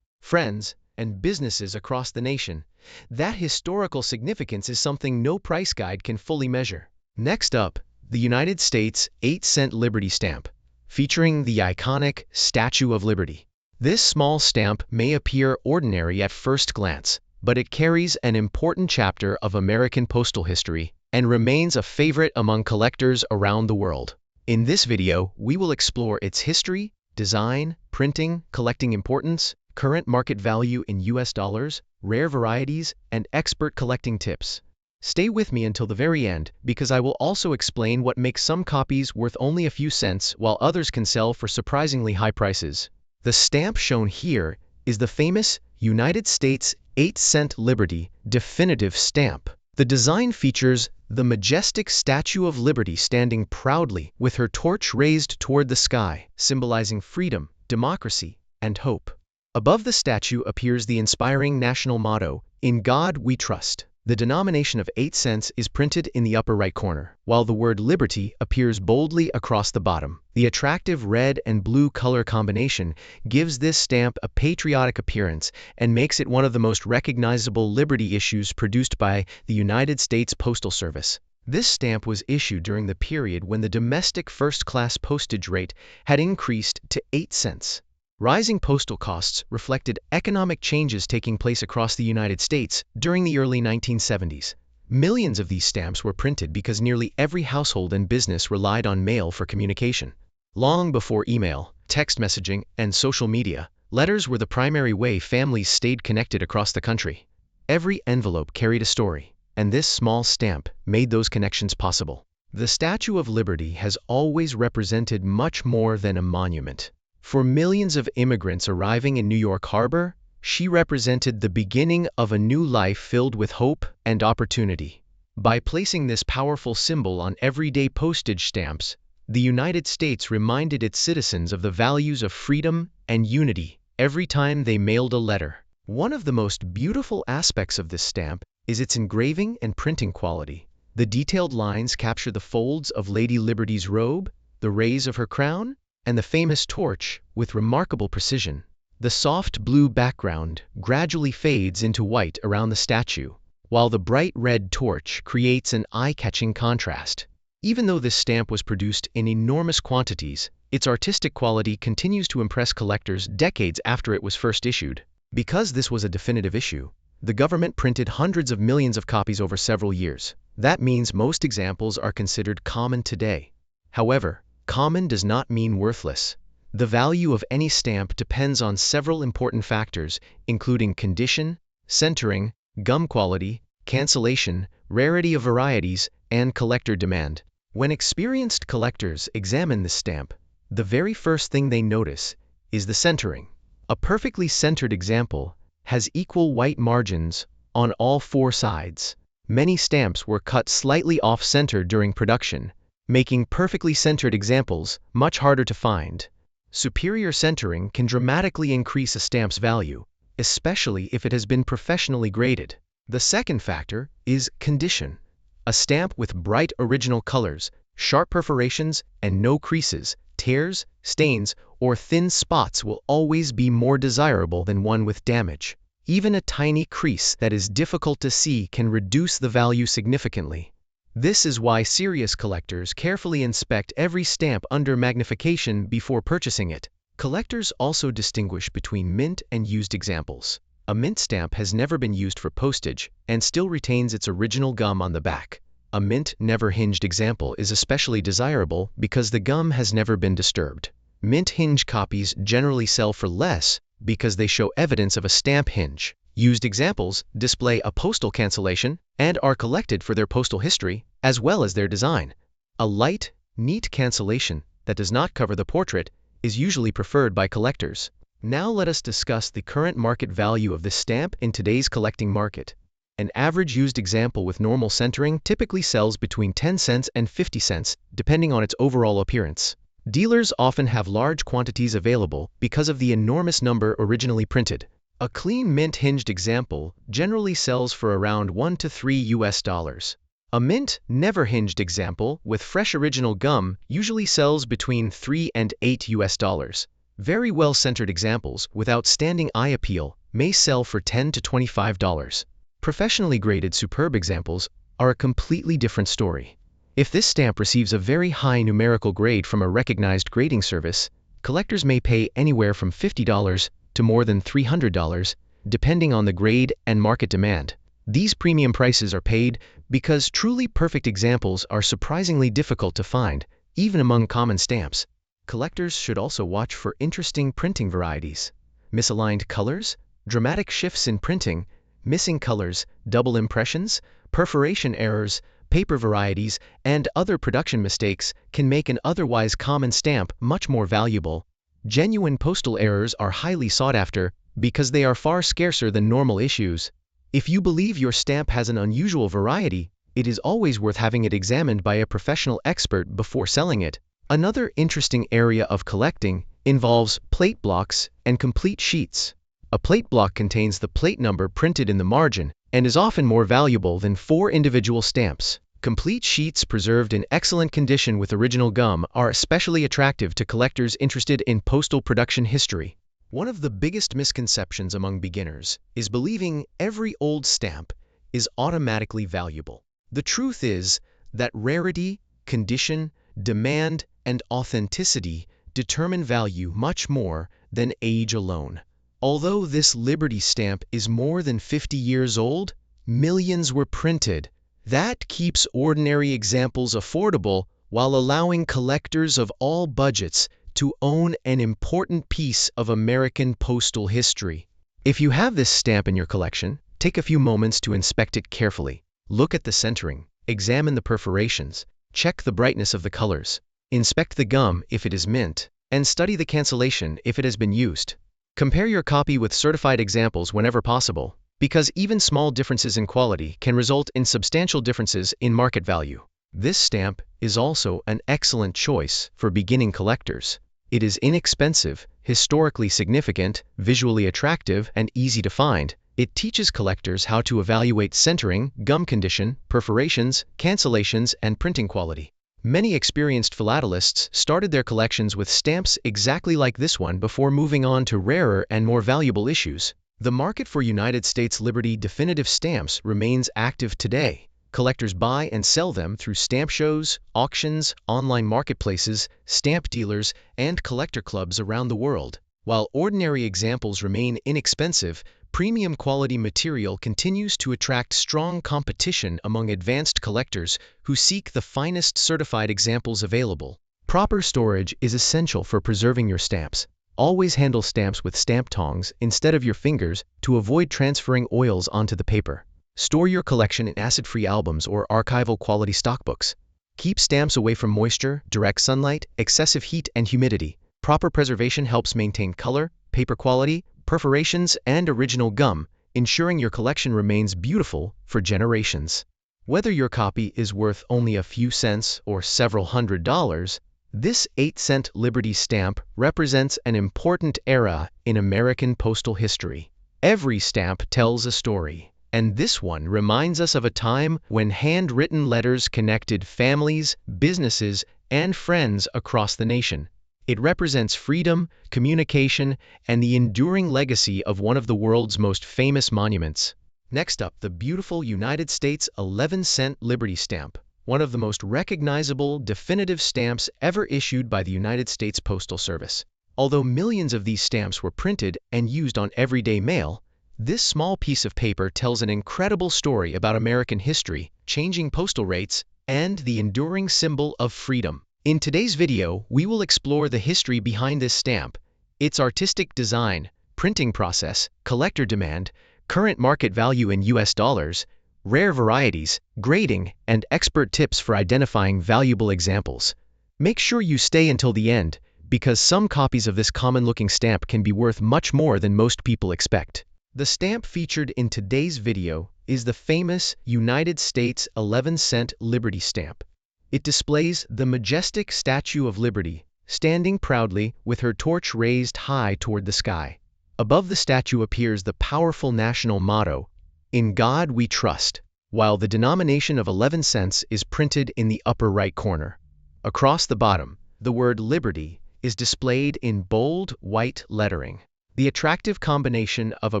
friends, and businesses across the nation. That historical significance is something no price guide can fully measure. Next up, the United States 8-cent Liberty stamp, featuring the iconic Statue of Liberty. This small stamp may appear ordinary at first glance, but it carries an important chapter of American postal history and remains a favorite among collectors around the world. In this video, we will explore its history, design, printing, collecting importance, current market value in US dollars, rare varieties, and expert collecting tips. Stay with me until the very end, because I will also explain what makes some copies worth only a few cents while others can sell for surprisingly high prices. The stamp shown here is the famous United States 8-cent Liberty definitive stamp. The design features the majestic Statue of Liberty standing proudly with her torch raised toward the sky, symbolizing freedom, democracy, and hope. Above the statue appears the inspiring national motto, "In God We Trust." The denomination of 8 cents is printed in the upper right corner, while the word Liberty appears boldly across the bottom. The attractive red and blue color combination gives this stamp a patriotic appearance and makes it one of the most recognizable Liberty issues produced by the United States Postal Service. This stamp was issued during the period when the domestic first-class postage rate had increased to 8 cents. Rising postal costs reflected economic changes taking place across the United States during the early 1970s. Millions of these stamps were printed because nearly every household and business relied on mail for communication. Long before email, text messaging, and social media, letters were the primary way families stayed connected across the country. Every envelope carried a story, and this small stamp made those connections possible. The Statue of Liberty has always represented much more than a monument. For millions of immigrants arriving in New York Harbor, she represented the beginning of a new life filled with hope and opportunity. By placing this powerful symbol on everyday postage stamps, the United States reminded its citizens of the values of freedom and unity every time they mailed a letter. One of the most beautiful aspects of this stamp is its engraving and printing quality. The detailed lines capture the folds of Lady Liberty's robe, the rays of her crown, and the famous torch with remarkable precision. The soft blue background gradually fades into white around the statue, while the bright red torch creates an eye-catching contrast. Even though this stamp was produced in enormous quantities, its artistic quality continues to impress collectors decades after it was first issued. Because this was a definitive issue, the government printed hundreds of millions of copies over several years. That means most examples are considered common today. However, common does not mean worthless. The value of any stamp depends on several important factors, including condition, centering, gum quality, cancellation, rarity of varieties, and collector demand. When experienced collectors examine this stamp, the very first thing they notice is the centering. A perfectly centered example has equal white margins on all four sides. Many stamps were cut slightly off-center during production, making perfectly centered examples much harder to find. Superior centering can dramatically increase a stamp's value, especially if it has been professionally graded. The second factor is condition. A stamp with bright original colors, sharp perforations, and no creases, tears, stains, or thin spots will always be more desirable than one with damage. Even a tiny crease that is difficult to see can reduce the value significantly. This is why serious collectors carefully inspect every stamp under magnification before purchasing it. Collectors also distinguish between mint and used examples. A mint stamp has never been used for postage and still retains its original gum on the back. A mint never hinged example is especially desirable because the gum has never been disturbed. Mint hinge copies generally sell for less because they show evidence of a stamp hinge. Used examples display a postal cancellation and are collected for their postal history as well as their design. A light, neat cancellation that does not cover the portrait is usually preferred by collectors. Now let us discuss the current market value of this stamp in today's collecting market. An average used example with normal centering typically sells between 10 cents and 50 cents, depending on its overall appearance. Dealers often have large quantities available because of the enormous number originally printed. A clean mint hinged example generally sells for around $1 to $3. A mint never hinged example with fresh original gum usually sells between $3 and $8. Very well-centered examples with outstanding eye appeal may sell for $10 to $25. Professionally graded superb examples are a completely different story. If this stamp receives a very high numerical grade from a recognized grading service, collectors may pay anywhere from $50 to more than $300, depending on the grade and market demand. These premium prices are paid because truly perfect examples are surprisingly difficult to find, even among common stamps. Collectors should also watch for interesting printing varieties. Misaligned colors, dramatic shifts in printing, missing colors, double impressions, perforation errors, paper varieties, and other production mistakes can make an otherwise common stamp much more valuable. Genuine postal errors are highly sought after because they are far scarcer than normal issues. If you believe your stamp has an unusual variety, it is always worth having it examined by a professional expert before selling it. Another interesting area of collecting involves plate blocks and complete sheets. A plate block contains the plate number printed in the margin and is often more valuable than 4 individual stamps. Complete sheets preserved in excellent condition with original gum are especially attractive to collectors interested in postal production history. One of the biggest misconceptions among beginners is believing every old stamp is automatically valuable. The truth is that rarity, condition, demand, and authenticity determine value much more than age alone. Although this Liberty stamp is more than 50 years old, millions were printed. That keeps ordinary examples affordable while allowing collectors of all budgets to own an important piece of American postal history. If you have this stamp in your collection, take a few moments to inspect it carefully. Look at the centering, examine the perforations, check the brightness of the colors, inspect the gum if it is mint, and study the cancellation if it has been used. Compare your copy with certified examples whenever possible, because even small differences in quality can result in substantial differences in market value. This stamp is also an excellent choice for beginning collectors. It is inexpensive, historically significant, visually attractive, and easy to find. It teaches collectors how to evaluate centering, gum condition, perforations, cancellations, and printing quality. Many experienced philatelists started their collections with stamps exactly like this one before moving on to rarer and more valuable issues. The market for United States Liberty definitive stamps remains active today. Collectors buy and sell them through stamp shows, auctions, online marketplaces, stamp dealers, and collector clubs around the world. While ordinary examples remain inexpensive, premium quality material continues to attract strong competition among advanced collectors who seek the finest certified examples available. Proper storage is essential for preserving your stamps. Always handle stamps with stamp tongs instead of your fingers to avoid transferring oils onto the paper. Store your collection in acid-free albums or archival quality stockbooks. Keep stamps away from moisture, direct sunlight, excessive heat, and humidity. Proper preservation helps maintain color, paper quality, perforations, and original gum, ensuring your collection remains beautiful for generations. Whether your copy is worth only a few cents or several $100s, this 8-cent Liberty stamp represents an important era in American postal history. Every stamp tells a story, and this one reminds us of a time when handwritten letters connected families, businesses, and friends across the nation. It represents freedom, communication, and the enduring legacy of one of the world's most famous monuments. Next up, the beautiful United States 11-cent Liberty stamp, one of the most recognizable, definitive stamps ever issued by the United States Postal Service. Although millions of these stamps were printed and used on everyday mail, this small piece of paper tells an incredible story about American history, changing postal rates, and the enduring symbol of freedom. In today's video, we will explore the history behind this stamp, its artistic design, printing process, collector demand, current market value in US dollars, rare varieties, grading, and expert tips for identifying valuable examples. Make sure you stay until the end, because some copies of this common-looking stamp can be worth much more than most people expect. The stamp featured in today's video is the famous United States 11-cent Liberty stamp. It displays the majestic Statue of Liberty, standing proudly with her torch raised high toward the sky. Above the statue appears the powerful national motto, "In God We Trust," while the denomination of 11 cents is printed in the upper right corner. Across the bottom, the word Liberty is displayed in bold white lettering. The attractive combination of a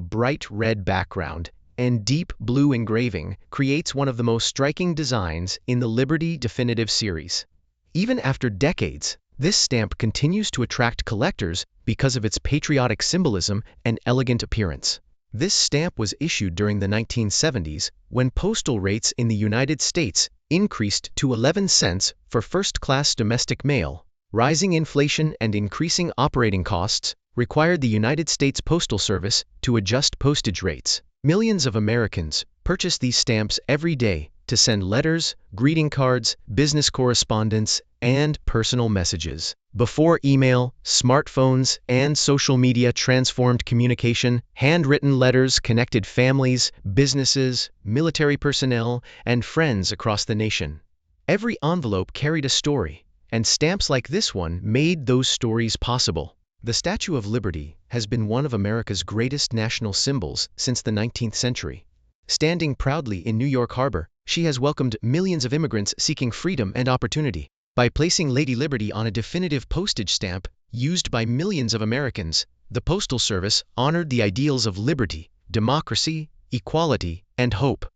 bright red background and deep blue engraving creates one of the most striking designs in the Liberty Definitive series. Even after decades, this stamp continues to attract collectors because of its patriotic symbolism and elegant appearance. This stamp was issued during the 1970s when postal rates in the United States increased to 11 cents for first-class domestic mail. Rising inflation and increasing operating costs required the United States Postal Service to adjust postage rates. Millions of Americans purchase these stamps every day to send letters, greeting cards, business correspondence, and personal messages. Before email, smartphones, and social media transformed communication, handwritten letters connected families, businesses, military personnel, and friends across the nation. Every envelope carried a story, and stamps like this one made those stories possible. The Statue of Liberty has been one of America's greatest national symbols since the 19th century. Standing proudly in New York Harbor, she has welcomed millions of immigrants seeking freedom and opportunity. By placing Lady Liberty on a definitive postage stamp used by millions of Americans, the Postal Service honored the ideals of liberty, democracy, equality, and hope.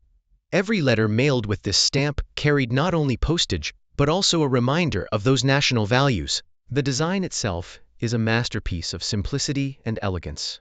Every letter mailed with this stamp carried not only postage, but also a reminder of those national values. The design itself is a masterpiece of simplicity and elegance.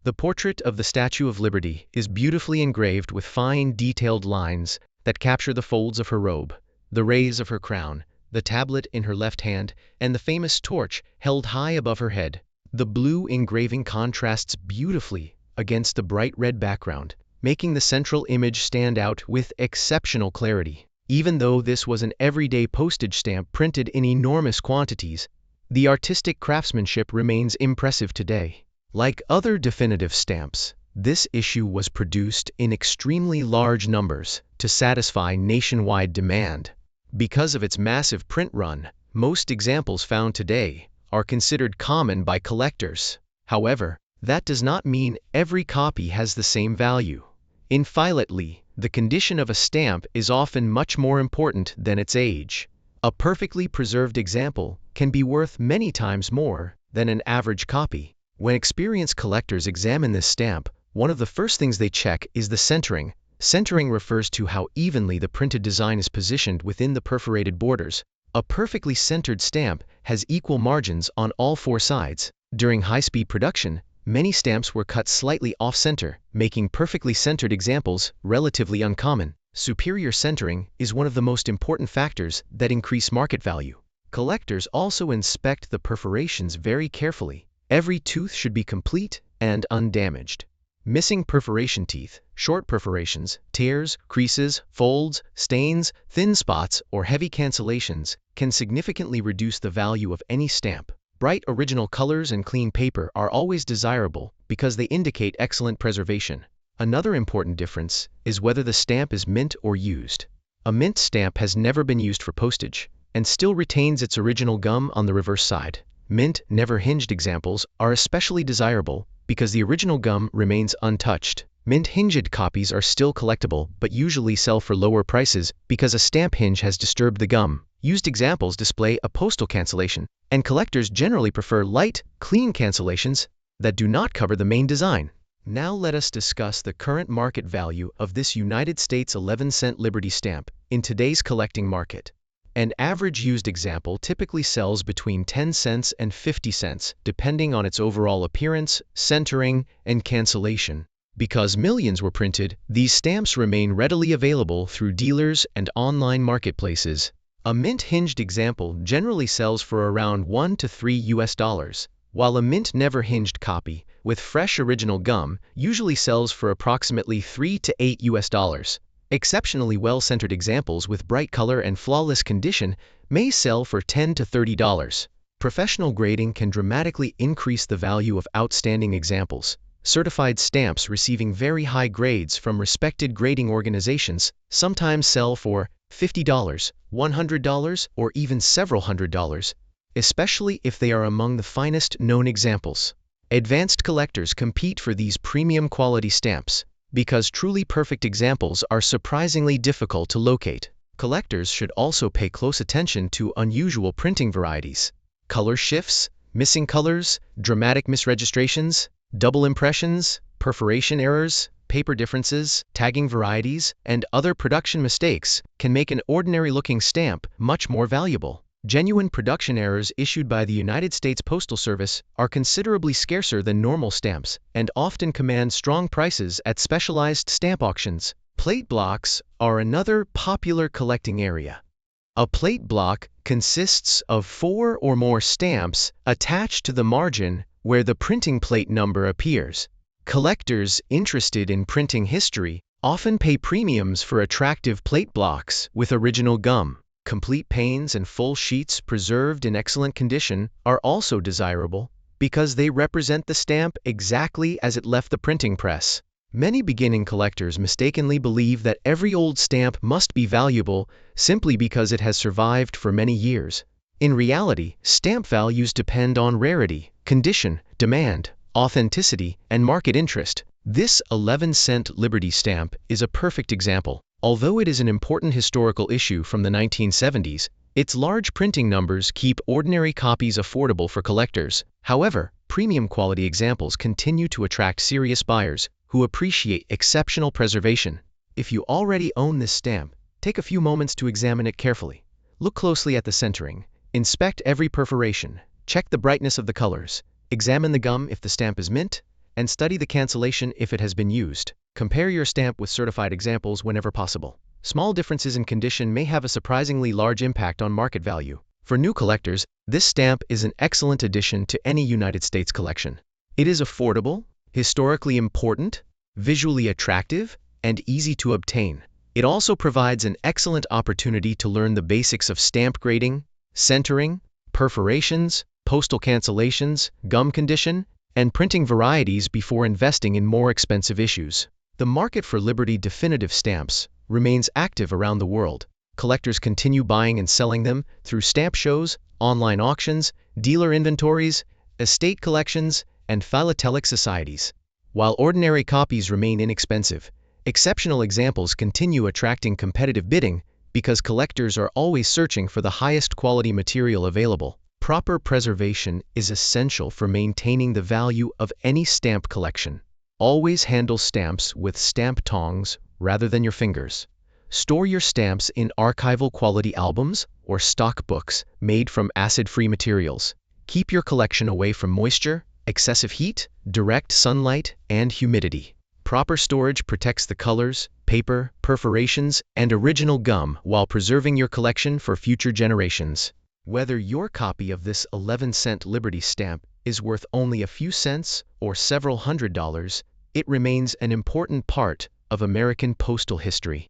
The portrait of the Statue of Liberty is beautifully engraved with fine, detailed lines that capture the folds of her robe, the rays of her crown, the tablet in her left hand, and the famous torch held high above her head. The blue engraving contrasts beautifully against the bright red background, making the central image stand out with exceptional clarity. Even though this was an everyday postage stamp printed in enormous quantities, the artistic craftsmanship remains impressive today. Like other definitive stamps, this issue was produced in extremely large numbers to satisfy nationwide demand. Because of its massive print run, most examples found today are considered common by collectors. However, that does not mean every copy has the same value. In philately, the condition of a stamp is often much more important than its age. A perfectly preserved example can be worth many times more than an average copy. When experienced collectors examine this stamp, one of the first things they check is the centering, Centering refers to how evenly the printed design is positioned within the perforated borders. A perfectly centered stamp has equal margins on all four sides. During high-speed production, many stamps were cut slightly off-center, making perfectly centered examples relatively uncommon. Superior centering is one of the most important factors that increase market value. Collectors also inspect the perforations very carefully. Every tooth should be complete and undamaged. Missing perforation teeth, short perforations, tears, creases, folds, stains, thin spots, or heavy cancellations can significantly reduce the value of any stamp. Bright original colors and clean paper are always desirable because they indicate excellent preservation. Another important difference is whether the stamp is mint or used. A mint stamp has never been used for postage and still retains its original gum on the reverse side. Mint, never hinged examples are especially desirable because the original gum remains untouched. Mint hinged copies are still collectible but usually sell for lower prices because a stamp hinge has disturbed the gum. Used examples display a postal cancellation, and collectors generally prefer light, clean cancellations that do not cover the main design. Now let us discuss the current market value of this United States 11-cent Liberty stamp in today's collecting market. An average used example typically sells between 10 cents and 50 cents, depending on its overall appearance, centering, and cancellation. Because millions were printed, these stamps remain readily available through dealers and online marketplaces. A mint-hinged example generally sells for around $1 to $3, while a mint never-hinged copy with fresh original gum usually sells for approximately $3 to $8. Exceptionally well-centered examples with bright color and flawless condition may sell for $10 to $30. Professional grading can dramatically increase the value of outstanding examples. Certified stamps receiving very high grades from respected grading organizations sometimes sell for $50, $100, or even several $100s, especially if they are among the finest known examples. Advanced collectors compete for these premium quality stamps because truly perfect examples are surprisingly difficult to locate. Collectors should also pay close attention to unusual printing varieties. Color shifts, missing colors, dramatic misregistrations, double impressions, perforation errors, paper differences, tagging varieties, and other production mistakes can make an ordinary-looking stamp much more valuable. Genuine production errors issued by the United States Postal Service are considerably scarcer than normal stamps and often command strong prices at specialized stamp auctions. Plate blocks are another popular collecting area. A plate block consists of 4 or more stamps attached to the margin where the printing plate number appears. Collectors interested in printing history often pay premiums for attractive plate blocks with original gum. Complete panes and full sheets preserved in excellent condition are also desirable because they represent the stamp exactly as it left the printing press. Many beginning collectors mistakenly believe that every old stamp must be valuable simply because it has survived for many years. In reality, stamp values depend on rarity, condition, demand, authenticity, and market interest. This 11-cent Liberty stamp is a perfect example. Although it is an important historical issue from the 1970s, its large printing numbers keep ordinary copies affordable for collectors. However, premium quality examples continue to attract serious buyers who appreciate exceptional preservation. If you already own this stamp, take a few moments to examine it carefully. Look closely at the centering. Inspect every perforation. Check the brightness of the colors. Examine the gum if the stamp is mint, and study the cancellation if it has been used. Compare your stamp with certified examples whenever possible. Small differences in condition may have a surprisingly large impact on market value. For new collectors, this stamp is an excellent addition to any United States collection. It is affordable, historically important, visually attractive, and easy to obtain. It also provides an excellent opportunity to learn the basics of stamp grading, centering, perforations, postal cancellations, gum condition, and printing varieties before investing in more expensive issues. The market for Liberty definitive stamps remains active around the world. Collectors continue buying and selling them through stamp shows, online auctions, dealer inventories, estate collections, and philatelic societies. While ordinary copies remain inexpensive, exceptional examples continue attracting competitive bidding because collectors are always searching for the highest quality material available. Proper preservation is essential for maintaining the value of any stamp collection. Always handle stamps with stamp tongs rather than your fingers. Store your stamps in archival quality albums or stock books made from acid-free materials. Keep your collection away from moisture, excessive heat, direct sunlight, and humidity. Proper storage protects the colors, paper, perforations, and original gum while preserving your collection for future generations. Whether your copy of this 11-cent Liberty stamp is worth only a few cents or several $100s, it remains an important part of American postal history.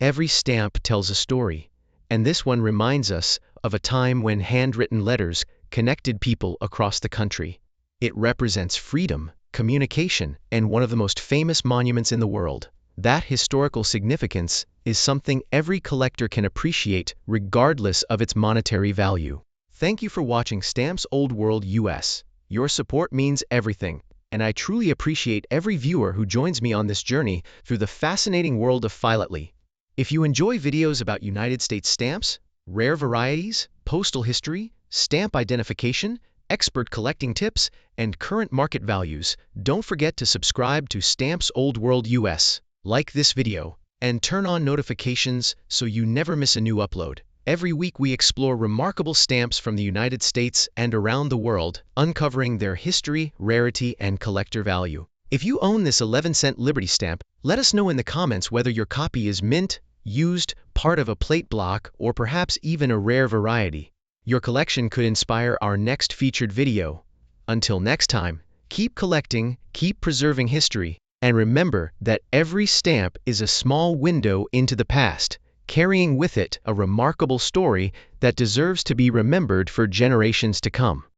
Every stamp tells a story, and this one reminds us of a time when handwritten letters connected people across the country. It represents freedom, communication, and one of the most famous monuments in the world. That historical significance is something every collector can appreciate regardless of its monetary value. Thank you for watching Stamps Old World US. Your support means everything, and I truly appreciate every viewer who joins me on this journey through the fascinating world of philately. If you enjoy videos about United States stamps, rare varieties, postal history, stamp identification, expert collecting tips, and current market values, don't forget to subscribe to Stamps Old World US, like this video, and turn on notifications so you never miss a new upload. Every week we explore remarkable stamps from the United States and around the world, uncovering their history, rarity, and collector value. If you own this 11-cent Liberty stamp, let us know in the comments whether your copy is mint, used, part of a plate block, or perhaps even a rare variety. Your collection could inspire our next featured video. Until next time, keep collecting, keep preserving history, and remember that every stamp is a small window into the past, carrying with it a remarkable story that deserves to be remembered for generations to come.